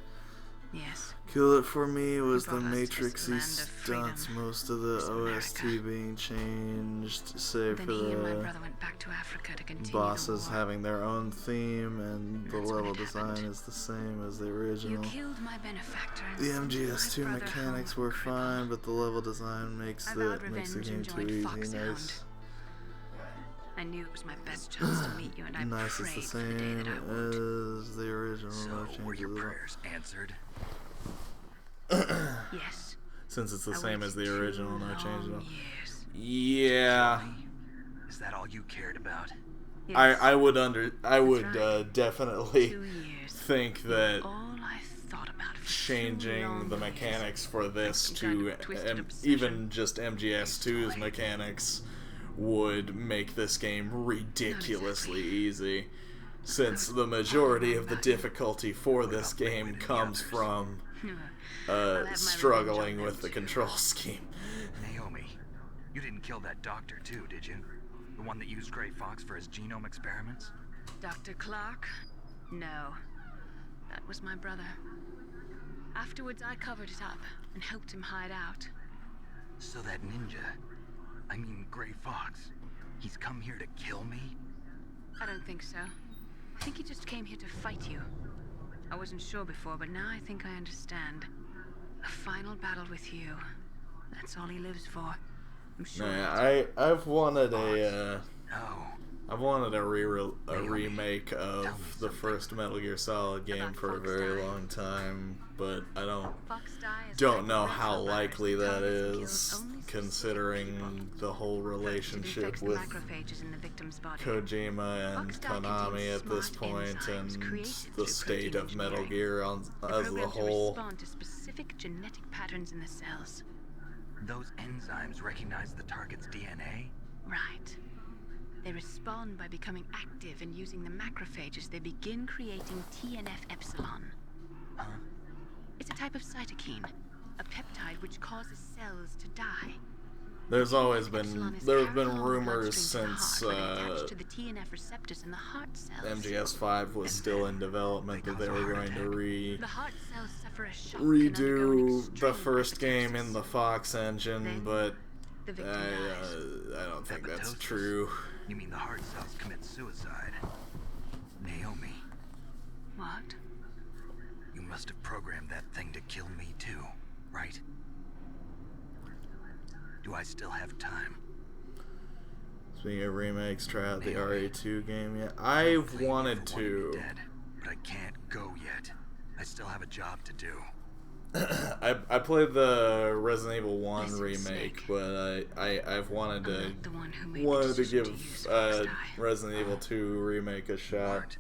Yes. Kill It For Me was the brought us to this Matrixy land of freedom, stunts, most of the this OST America. being changed, save Then for he and my the brother went back to Africa to continue bosses the war. having their own theme, and the That's when level it design happened. is the same as the You original. killed my benefactor. And The sent MGS2 my brother mechanics home were a cripple. fine, but the level design makes I the vowed revenge game and too joined easy. Foxhound. Nice. I knew it was my best chance to meet you, and I Nice prayed is the for the day same that I would. as the original. So, No were changes your at all. prayers answered? Yes. Since it's the I same as the waited original, 2 no change at all. long years. Yeah. Is that all you cared about? Yes. I would right. definitely 2 years. think that All I thought about for 2 changing long the years. mechanics for this Some kind to of twisted obsession. even just MGS2's mechanics would make this game ridiculously easy, since the majority of the difficulty for this game comes from I'll have my struggling revenge on with the them, control scheme. Naomi, you didn't kill that doctor too, did you? The one that used Gray Fox for his genome experiments? Dr. Clark? No. That was my brother. Afterwards, I covered it up and helped him hide out. So that ninja, I mean Gray Fox, he's come here to kill me? I don't think so. I think he just came here to fight you. I wasn't sure before, but now I think I understand. A final battle with you. That's all he lives for. I'm sure. Yeah, I've wanted a No. I've wanted a remake of the first Metal Gear Solid game About for a Fox very Die. long time, but I Fox Die is don't like know a how retrovirus likely that that targets and kills is, only specific considering people. the whole It relationship infects the with macrophages in the victim's body. Kojima and Fox Die Konami contains at this smart point, enzymes and created the through state protein of Metal engineering. Gear They're as the programmed to whole. respond to specific genetic patterns in the cells. Those enzymes recognize the target's DNA? Right. They respond by becoming active and using the macrophages. They begin creating TNF-epsilon. Huh? It's a type of cytokine, a peptide which causes cells to die. There's always Epsilon been is there have carried been along the rumors bloodstream to the since heart, where they attach to the TNF receptors in the heart cells. MGS5 was still in development that they were going to The heart cells suffer a shock and undergo an redo the extreme first game in apoptosis. the Fox engine, Then but the victim dies. I don't think that's Apoptosis? true. You mean the heart cells commit suicide? Naomi, What? you must have programmed that thing to kill me too, right? Do I still have time? Speaking of remakes, try out the Naomi. RE2 game yet? I I've blame you wanted for wanting me to. dead, but I can't go yet. I still have a job to do. I played the Resident Evil 1 Listen, remake, Snake. but I've wanted I'm to not the one who made the wanted to decision give use Fox Die. Resident Evil 2 remake a shot Weren't.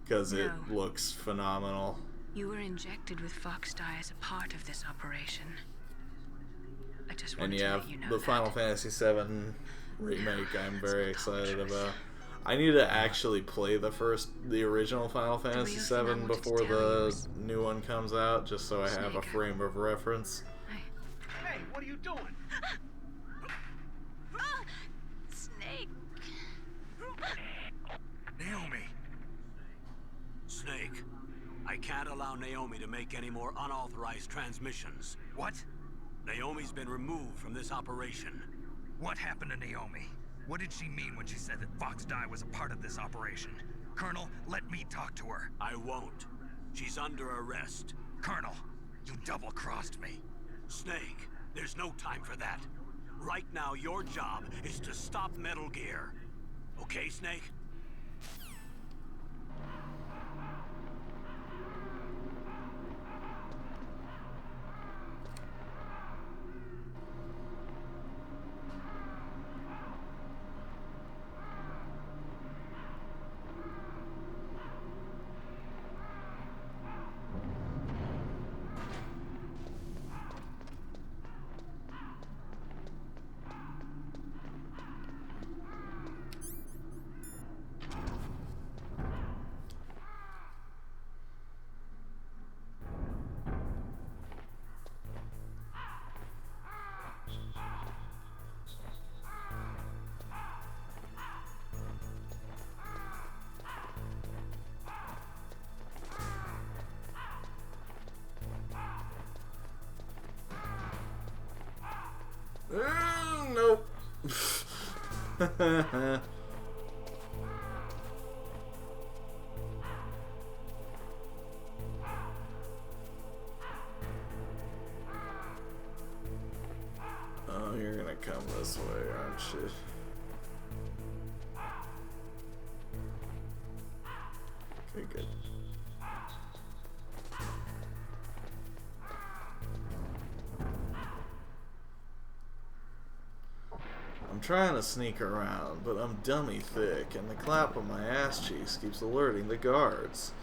because it No. looks phenomenal. You were injected with Fox Die as a part of this operation. I just And wanted yeah, to let you know the that. Final Fantasy VII remake I'm That's very not excited choice. about. I need to actually play the original Final Fantasy real thing I VII wanted to before tell you the was- new one comes out, just so I have a Snake. frame of reference. Hey, what are you doing? Snake! Naomi! Snake, I can't allow Naomi to make any more unauthorized transmissions. What? Naomi's been removed from this operation. What happened to Naomi? What did she mean when she said that Fox Die was a part of this operation? Colonel, let me talk to her. I won't. She's under arrest. Colonel, you double-crossed me. Snake, there's no time for that. Right now, your job is to stop Metal Gear. Okay, Snake? Nope. Oh, you're gonna come this way, aren't you? Okay, good. I'm trying to sneak around, but I'm dummy thick, and the clap on my ass cheeks keeps alerting the guards.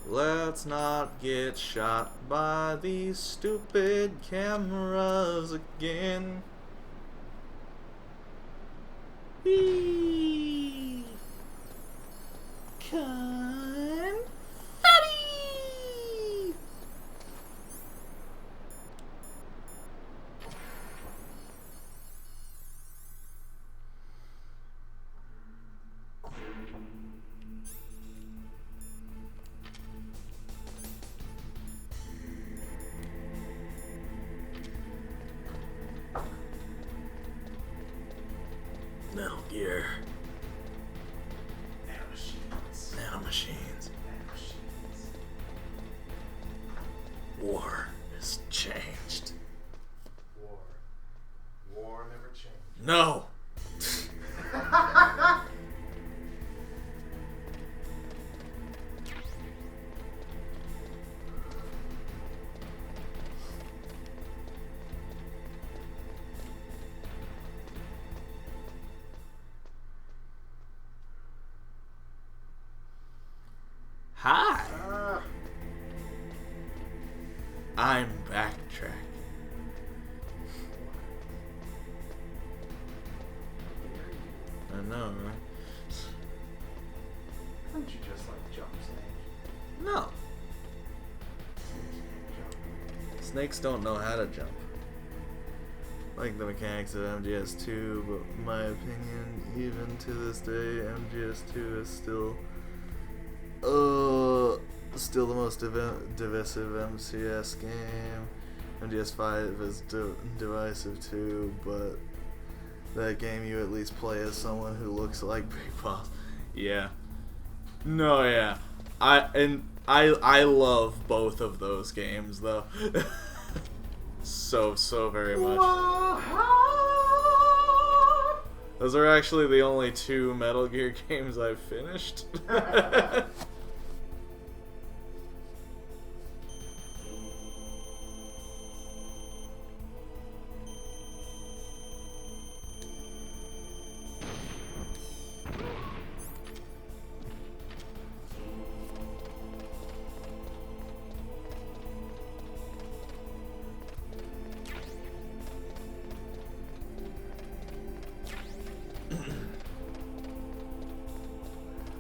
Let's not get shot by these stupid cameras again. Whee! Confetti! Metal Gear. Nano-Machines. Nano-Machines. Nano-Machines. War has changed. War never changed. No! Hi! I'm backtracking. I know, right? Couldn't you just like jump, Snake? No. Snakes don't know how to jump. Like the mechanics of MGS2, but in my opinion, even to this day, MGS2 is still the most divisive MCS game. MGS5 is divisive too, but that game you at least play as someone who looks like Big Boss. Yeah. No, yeah. I love both of those games though. so very much. Those are actually the only two Metal Gear games I've finished.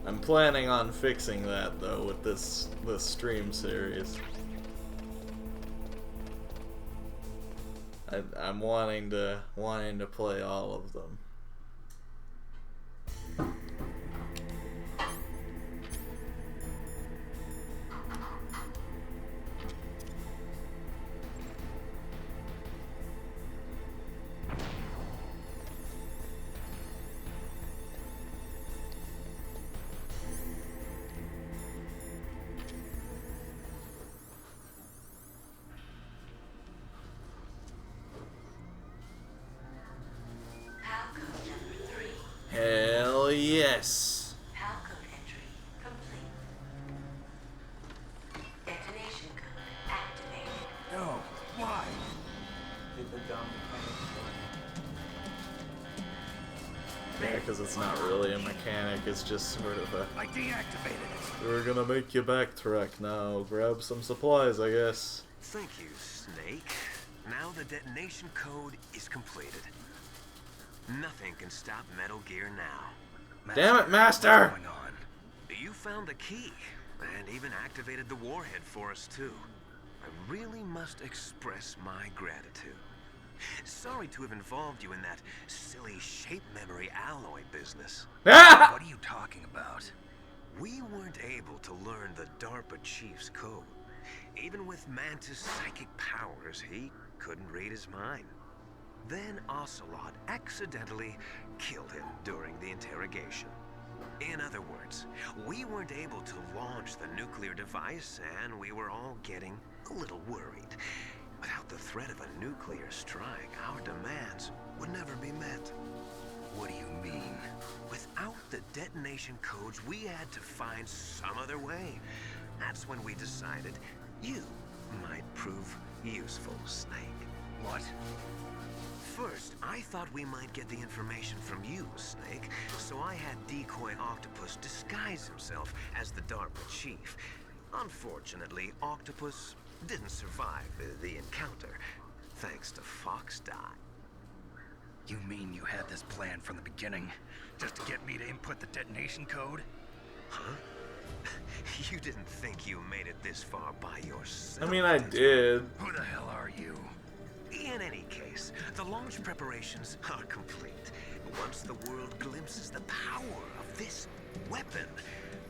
I'm planning on fixing that though with this stream series. I'm wanting to play all of them. Hell yes. Code entry complete. Detonation code activated. No, why? Hit the dumb Yeah, because it's not really a mechanic, it's just sort of a... I deactivated it. We're gonna make you backtrack now. Grab some supplies, I guess. Thank you, Snake. Now the detonation code is completed. Nothing can stop Metal Gear now. Damn it, Master! What's going on? You found the key, and even activated the warhead for us, too. I really must express my gratitude. Sorry to have involved you in that silly shape memory alloy business. What are you talking about? We weren't able to learn the DARPA chief's code. Even with Mantis' psychic powers, he couldn't read his mind. Then Ocelot accidentally killed him during the interrogation. In other words, we weren't able to launch the nuclear device, and we were all getting a little worried. Without the threat of a nuclear strike, our demands would never be met. What do you mean? Without the detonation codes, we had to find some other way. That's when we decided you might prove useful, Snake. What? First, I thought we might get the information from you, Snake, so I had Decoy Octopus disguise himself as the DARPA chief. Unfortunately, Octopus didn't survive the encounter, thanks to Fox Die. You mean you had this plan from the beginning? Just to get me to input the detonation code? Huh? You didn't think you made it this far by yourself? I mean, I did. Who the hell are you? In any case, the launch preparations are complete. Once the world glimpses the power of this weapon,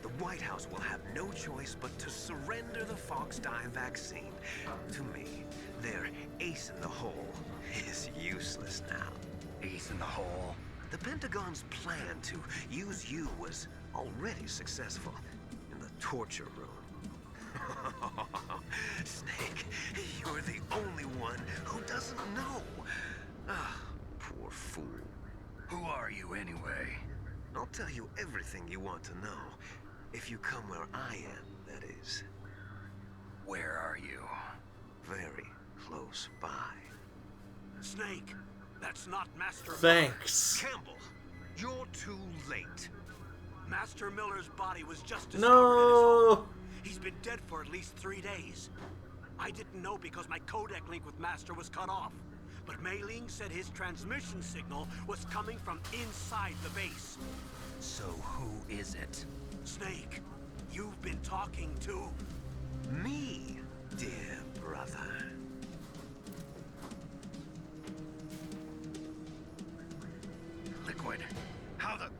the White House will have no choice but to surrender the Fox Die vaccine. To me, their ace in the hole is useless now. Ace in the hole? The Pentagon's plan to use you was already successful in the torture room. Snake, you're the only one who doesn't know. Ah, poor fool. Who are you anyway? I'll tell you everything you want to know. If you come where I am, that is. Where are you? Very close by. Snake, that's not Master Thanks. Campbell, you're too late. Master Miller's body was just discovered in his home. No! He's been dead for at least 3 days. I didn't know because my codec link with Master was cut off. But Mei Ling said his transmission signal was coming from inside the base. So who is it? Snake, you've been talking to... Me, dear brother. Liquid. How the...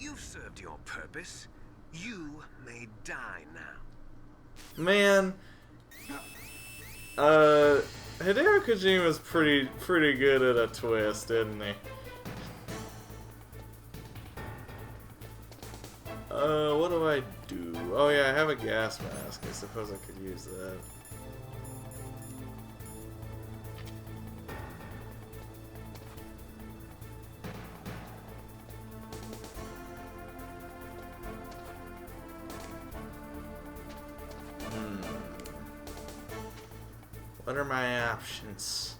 You've served your purpose. You may die now. Man, Hideo Kojima's pretty good at a twist, isn't he? What do I do? Oh yeah, I have a gas mask. I suppose I could use that. What are my options?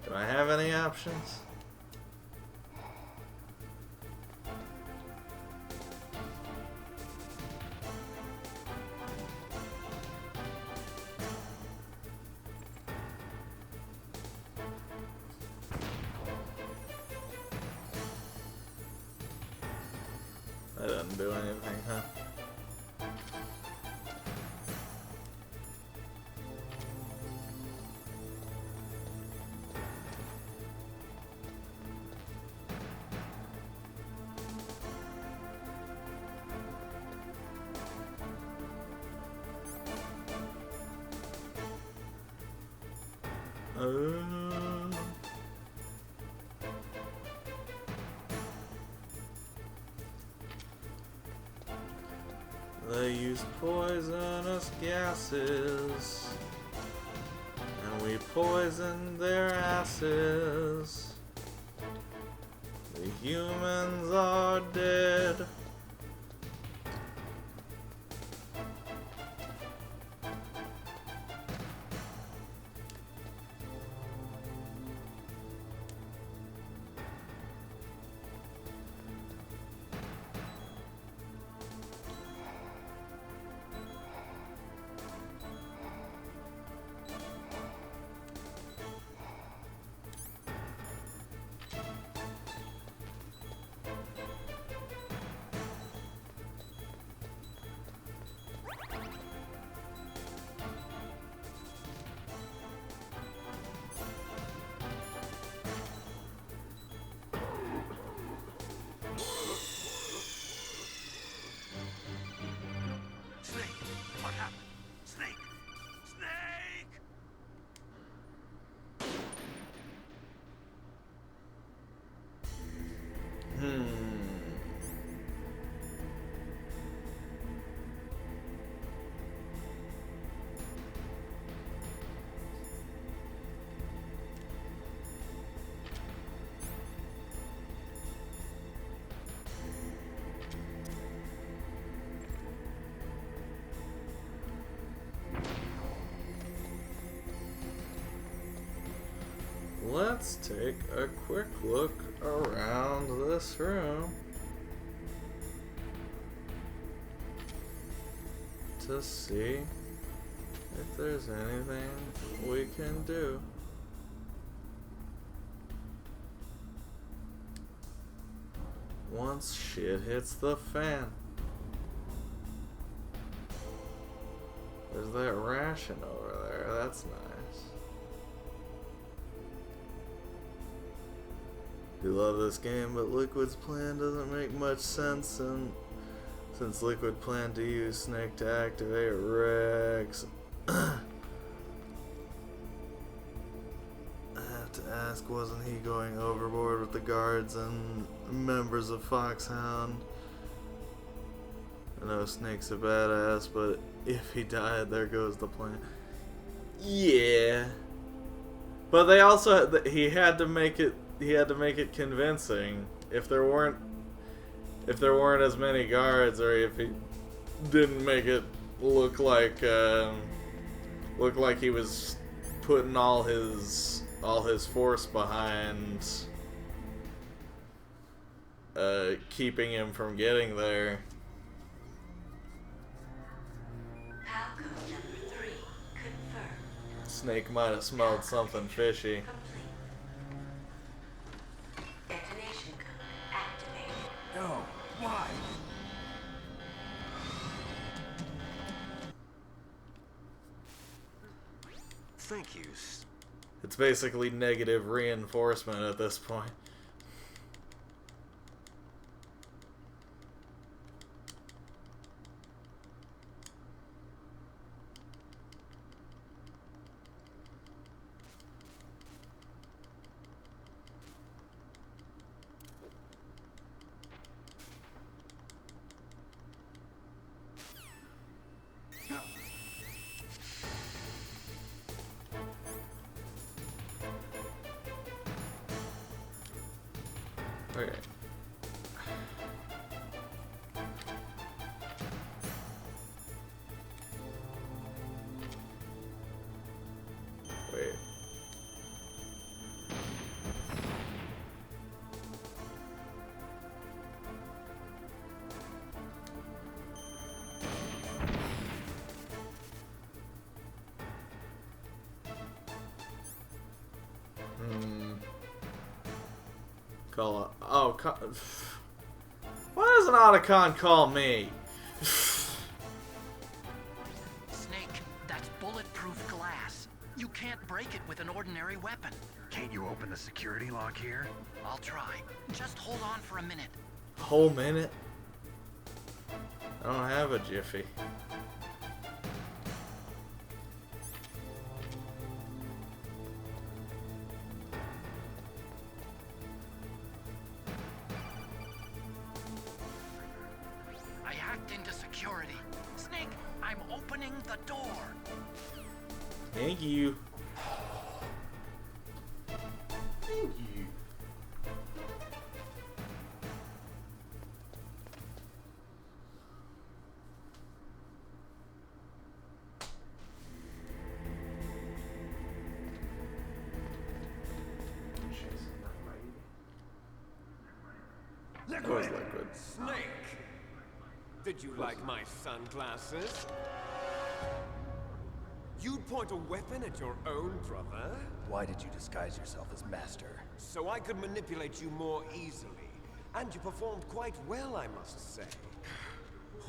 Do I have any options? That doesn't do anything, huh? They use poisonous gases, and we poison their asses. The humans are dead. Snake, what happened? Snake! Snake! Let's take a quick look around this room to see if there's anything we can do. Once shit hits the fan. There's that ration over there, that's nice. Do love this game, but Liquid's plan doesn't make much sense, and since Liquid planned to use Snake to activate Rex, I have to ask, wasn't he going overboard with the guards and members of Foxhound? I know Snake's a badass, but if he died, there goes the plan. Yeah. But they also, he had to make it convincing. If there weren't as many guards, or if he didn't make it look like he was putting all his force behind keeping him from getting there. Alcove number 3 confirmed. Snake might have smelled something fishy. Detonation code activated. No, why? Thank you. It's basically negative reinforcement at this point. Okay. Wait. Call it. Oh, why does an Otacon call me? Snake, that's bulletproof glass. You can't break it with an ordinary weapon. Can't you open the security lock here? I'll try. Just hold on for a minute. Whole minute? I don't have a jiffy. locked into security. Snake, I'm opening the door. Thank you. Thank you. Liquid! Liquid. Snake! Did you like my sunglasses? You'd point a weapon at your own brother? Why did you disguise yourself as Master? So I could manipulate you more easily. And you performed quite well, I must say.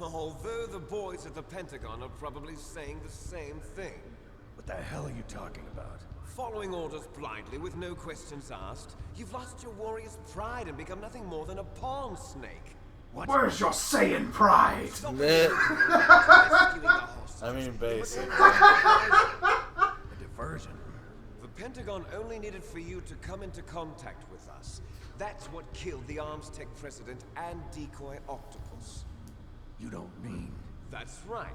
Although the boys at the Pentagon are probably saying the same thing. What the hell are you talking about? Following orders blindly with no questions asked, you've lost your warrior's pride and become nothing more than a pawn, Snake. What? Where's your Saiyan pride? I mean, basically. A diversion. The Pentagon only needed for you to come into contact with us. That's what killed the Arms Tech president and decoy Octopus. You don't mean... That's right.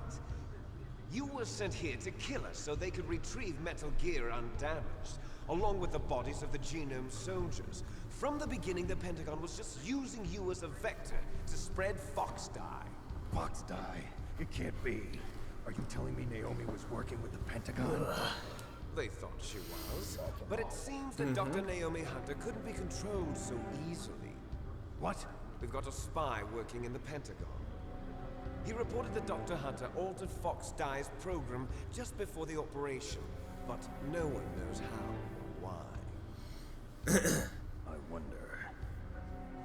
You were sent here to kill us so they could retrieve Metal Gear undamaged, along with the bodies of the Genome soldiers. From the beginning, the Pentagon was just using you as a vector to spread Fox Dye. Fox Dye? It can't be. Are you telling me Naomi was working with the Pentagon? They thought she was, but it seems that Dr. Naomi Hunter couldn't be controlled so easily. What? We've got a spy working in the Pentagon. He reported that Dr. Hunter altered Fox Dye's program just before the operation, but no one knows how or why. I wonder.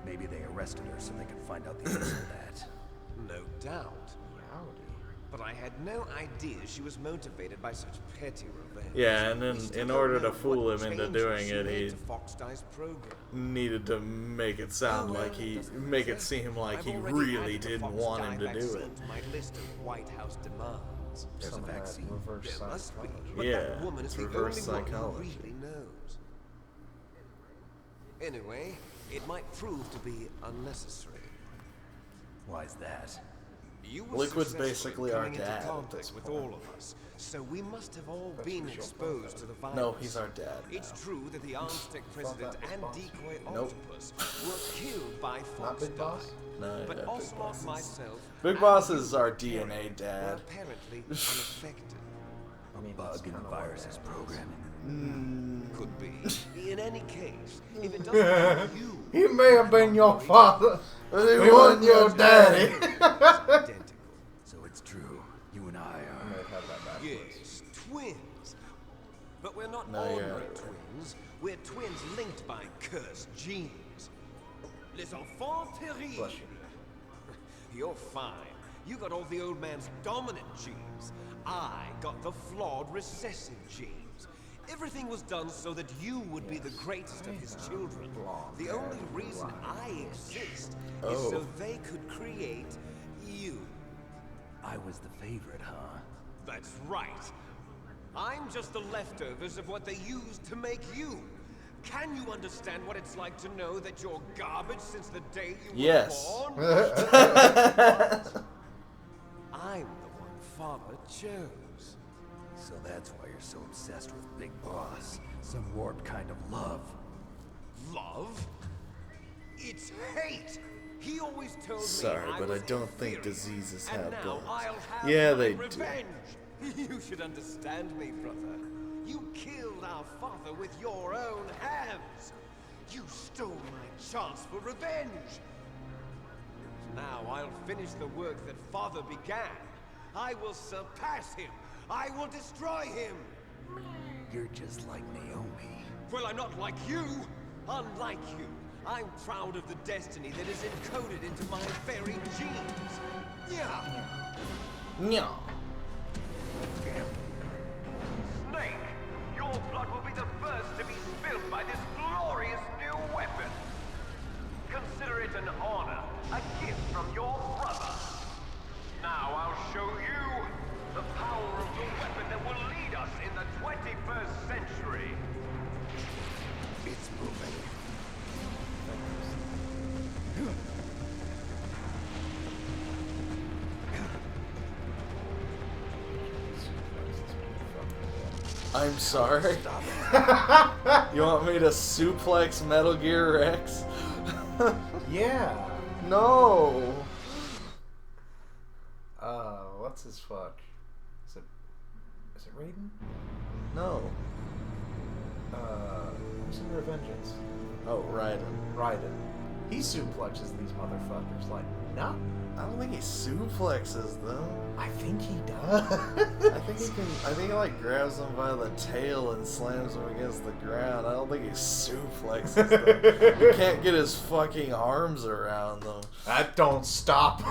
Maybe they arrested her so they could find out the answer to that. No doubt. But I had no idea she was motivated by such petty revenge. Yeah, and then in order to fool him into doing it, he Fox Dye's program. needed to make it sound like make it seem like he really didn't want him to do it. My list of White House demands. There's a vaccine. There must be, but Yeah, that woman is it's the reverse only one psychology. who really knows. Anyway, it might prove to be unnecessary. Why's that? You were Liquid's successful in basically our coming into dad at contact this with point. all of us, so we must have all been exposed to the virus. No, he's our dad now. It's true that the Arms Tech president and decoy Nope. Octopus were killed by Fox Big Boss? Dye. No, But yeah, Big Ocelot, Boss is- myself, Big and Boss you, is our Terry, DNA were dad. apparently unaffected. A bug in the virus's programming. Could be. In any case, if it doesn't you, He may have been your father, but he wasn't your daddy. identical. So it's true. You and I are... Yes, twins. But we're not No, ordinary yeah. twins. We're twins linked by cursed genes. Les enfants terribles. You're fine. You got all the old man's dominant genes. I got the flawed recessive genes. Everything was done so that you would be the greatest of his children. The only reason I exist is so they could create you. I was the favorite, huh? That's right. I'm just the leftovers of what they used to make you. Can you understand what it's like to know that you're garbage since the day you Yes. were born? I'm the one Father chose. So that's why you're so obsessed with Big Boss. Some warped kind of love. Love? It's hate! He always told Sorry, me but I was don't think inferior, diseases and have now guns. I'll have Yeah, my they do. revenge. You should understand me, brother. You killed our father with your own hands. You stole my chance for revenge. Now I'll finish the work that father began. I will surpass him. I will destroy him. You're just like Naomi. Well, I'm not like you. Unlike you, I'm proud of the destiny that is encoded into my very genes. Yeah. No. Snake, your blood will be the first to be spilled by this glorious new weapon. Consider it an honor, a gift from your brother. Now I'll show you the power of the weapon that will lead us in the 21st century. It's moving. I'm sorry? Stop it. You want me to suplex Metal Gear Rex? Yeah. No! What's his fuck? Is it Raiden? No. Who's in Revengeance? Oh, Raiden. Raiden. He suplexes these motherfuckers like nothing. I don't think he suplexes them. I think he does. I think he like grabs them by the tail and slams them against the ground. I don't think he suplexes them. You can't get his fucking arms around them. That don't stop.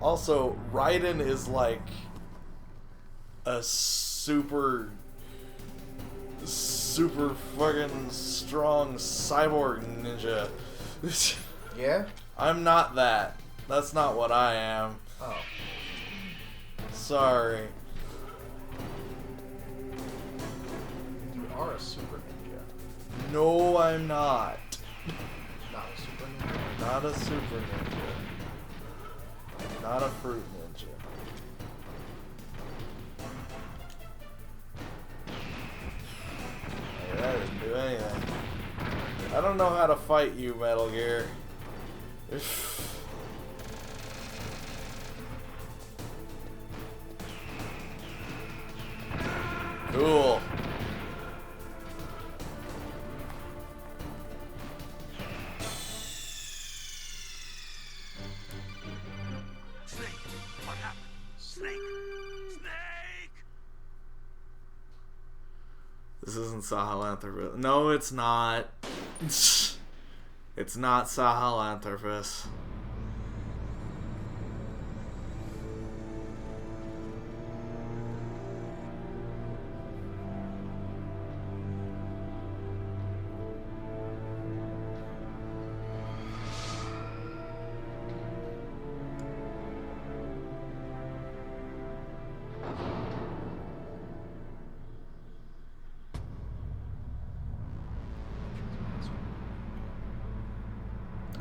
Also, Raiden is like a super fucking strong cyborg ninja. Yeah? I'm not that. That's not what I am. Oh. Sorry. You are a super ninja. No, I'm not. Not a super ninja. Not a super ninja. Not a fruit ninja. Hey, that didn't do anything. I don't know how to fight you, Metal Gear. Cool. Snake, what happened? Snake! Snake! This isn't Sahelanthropus. No, it's not. It's not Sahelanthropus.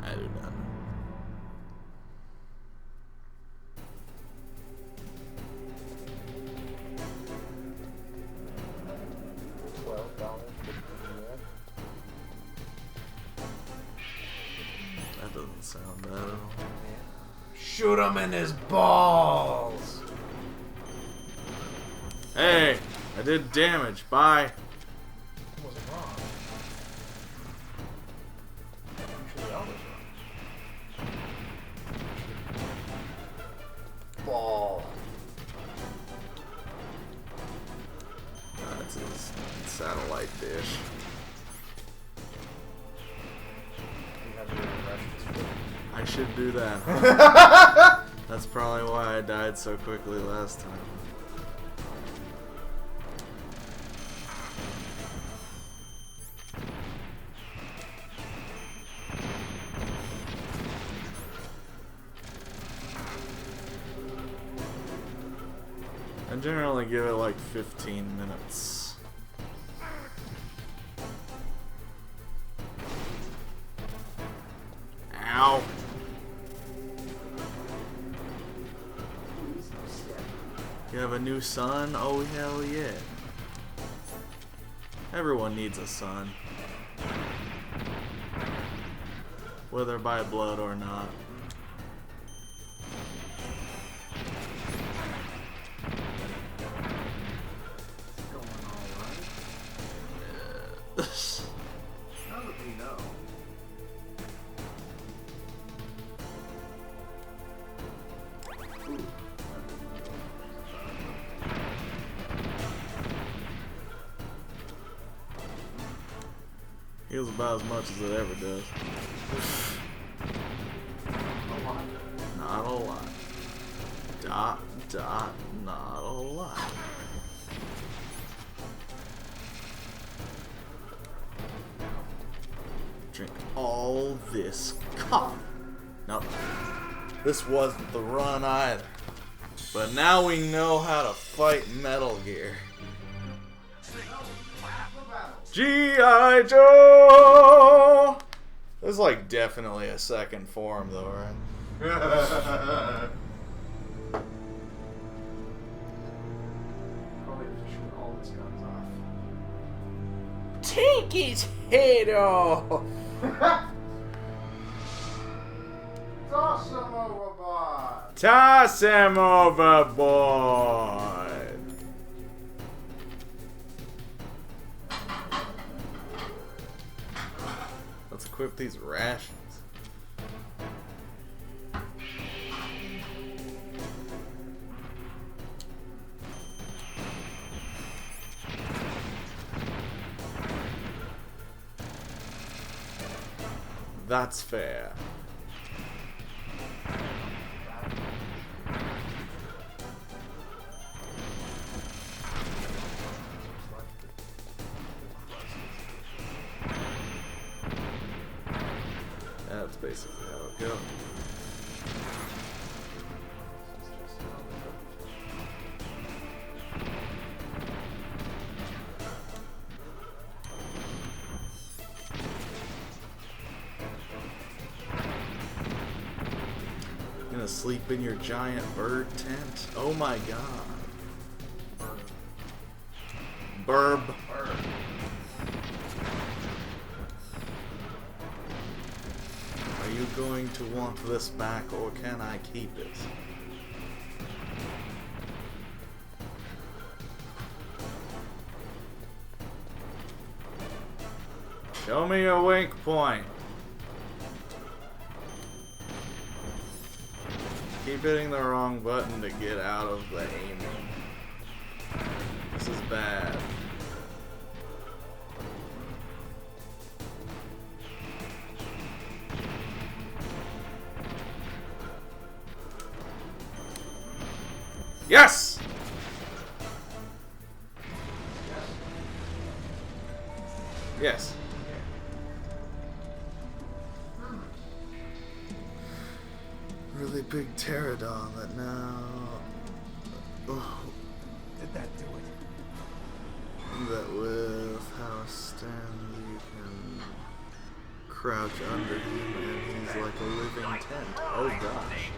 I do not know. That doesn't sound bad at all. Shoot him in his balls. Hey, I did damage. Bye. Wasn't wrong. Usually always wrong. Ball. That's his satellite dish. You have your Russians. I should do that. That's probably why I died so quickly last time. I generally give it like 15 minutes. Ow. You have a new son? Oh, hell yeah. Everyone needs a son. Whether by blood or not. Now that we know. Heals about as much as it ever does. A lot. Not a lot. Not a lot. Drink all this coffee. Nope. This wasn't the run either. But now we know how to fight Metal Gear. G.I. Joe! There's like definitely a second form though, right? take his head off. Toss him overboard. Toss him overboard. Let's equip these rations. That's fair. That's basically how it goes. Gonna sleep in your giant bird tent? Oh my god. Burb. Are you going to want this back, or can I keep it? Show me your wink point. Keep hitting the wrong button to get out of the aiming. This is bad. Yes! Yes. Really big pterodon that now... Oh. Did that do it? That with how stand you can crouch under him and he's like a living tent. Oh gosh.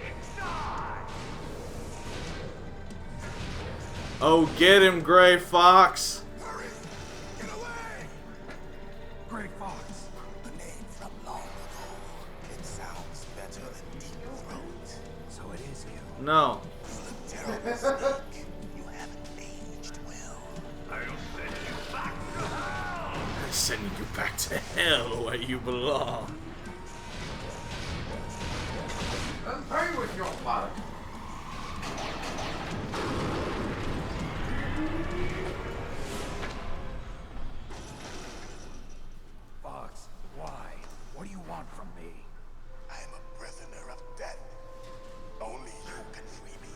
Oh, get him, Gray Fox! Gray Fox. A name from long ago. It sounds better than Deep Throat. So it is you. No. You look terrible, Snake. You haven't aged well. I'll send you back to hell! I'm sending you back to hell where you belong. Then pay with your blood. Fox, why? What do you want from me? I'm a prisoner of death. Only you can free me.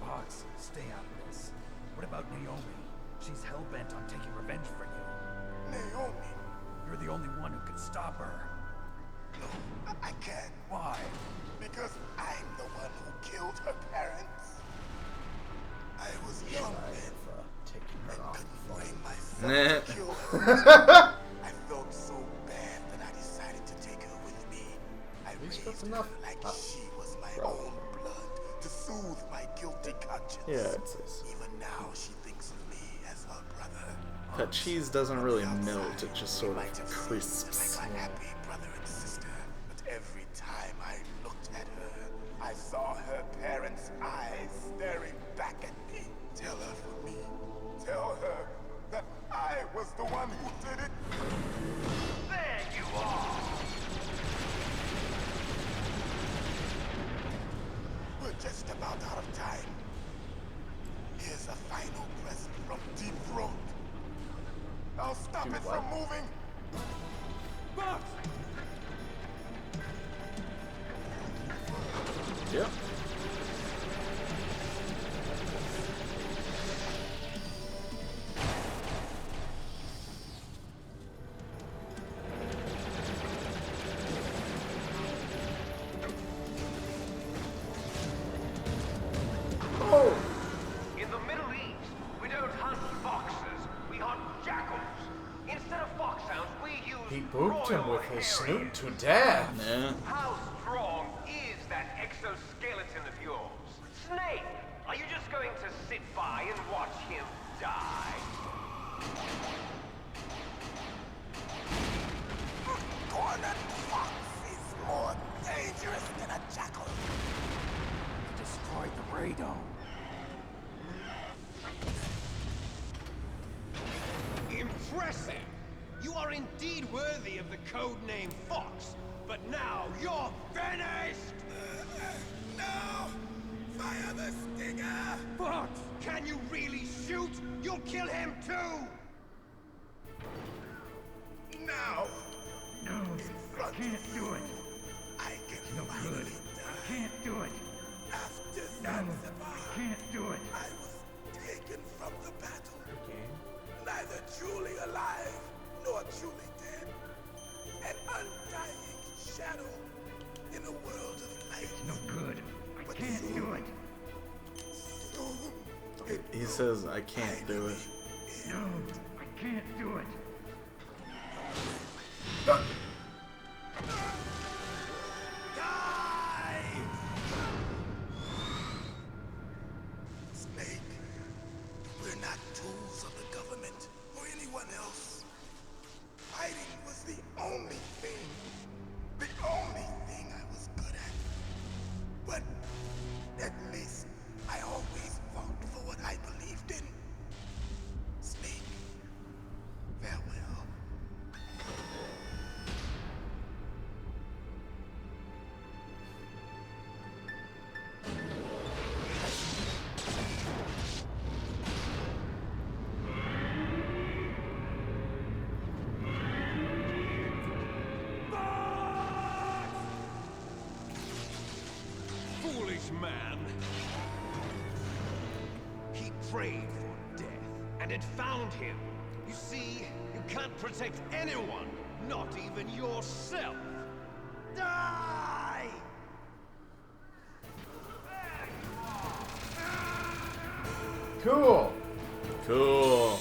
Fox, stay out of this. What about Naomi? She's hell-bent on taking revenge for you. Naomi? You're the only one who can stop her. No, I can't. Why? Because I'm the one who killed her parents. I was young then. Taking her off. Couldn't bring myself Nah. to kill her. I felt so bad that I decided to take her with me. I raised her like she was my own blood to soothe my guilty conscience. Yeah, it's Even now she thinks of me as her brother. that cheese doesn't really melt, it just sort Might of have crisps. seemed like a happy brother and sister, but every time I looked at her, I saw her parents' eyes staring back at me. Tell her for me. Tell her that I was the one who did it. There you are! We're just about out of time. Here's a final present from Deep Throat. I'll stop it from moving. Fox! Yep. In the Middle East, we don't hunt foxes, we hunt jackals. Instead of foxhounds, we use He booped him with his Royal snoot to death. Yeah. How strong is that exoskeleton of yours? Snake, are you just going to sit by and watch him die? dangerous than a jackal. Destroyed the radome. Impressive! You are indeed worthy of the code name Fox, but now you're finished! No! Fire the stinger! Fox, can you really shoot? You'll kill him too! Now! No, I can't do it. I can No finally good. die. I can't do it. After No, Zanzibar, I can't do it. I was taken from the battle. Neither truly alive nor truly dead. An undying shadow in a world of light. No good. I can't do it. Soon He says, I can't do it. No, I can't do it. Snake, we're not tools of the government or anyone else. Fighting was the only thing I was good at. But at least I always fought for what I believed in. Snake, farewell. Foolish man! He prayed for death, and it found him. You see, you can't protect anyone, not even yourself. Die! Cool. Cool.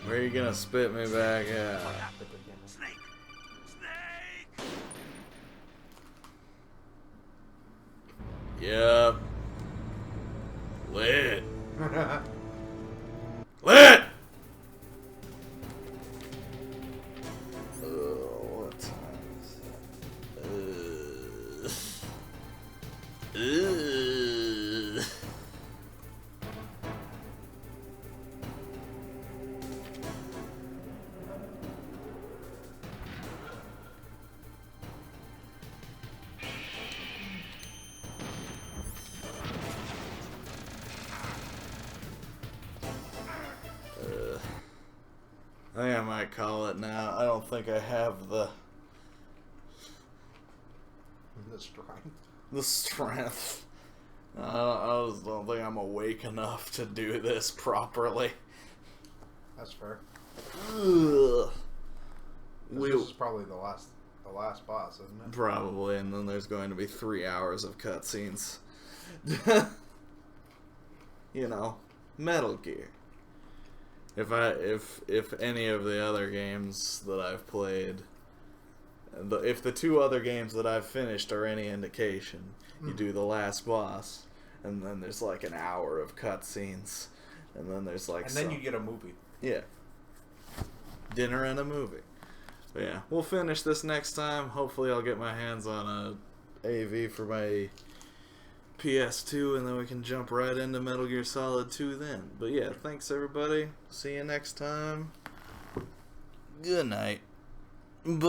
Where are you gonna spit me back at? Snake! Snake! Yep. Lit. Lit! What time is that? Ugh. I think I might call it now. I don't think I have the strength. I just don't think I'm awake enough to do this properly. That's fair. Ugh. This is probably the last boss, isn't it? Probably, and then there's going to be 3 hours of cutscenes. You know, Metal Gear. If any of the other games that I've played, if the 2 other games that I've finished are any indication, you do the last boss, and then there's like an hour of cutscenes, and then there's like then you get a movie. Yeah. Dinner and a movie. But yeah, we'll finish this next time. Hopefully I'll get my hands on a AV for my PS2, and then we can jump right into Metal Gear Solid 2 then. But yeah, thanks everybody. See you next time. Good night. Bye.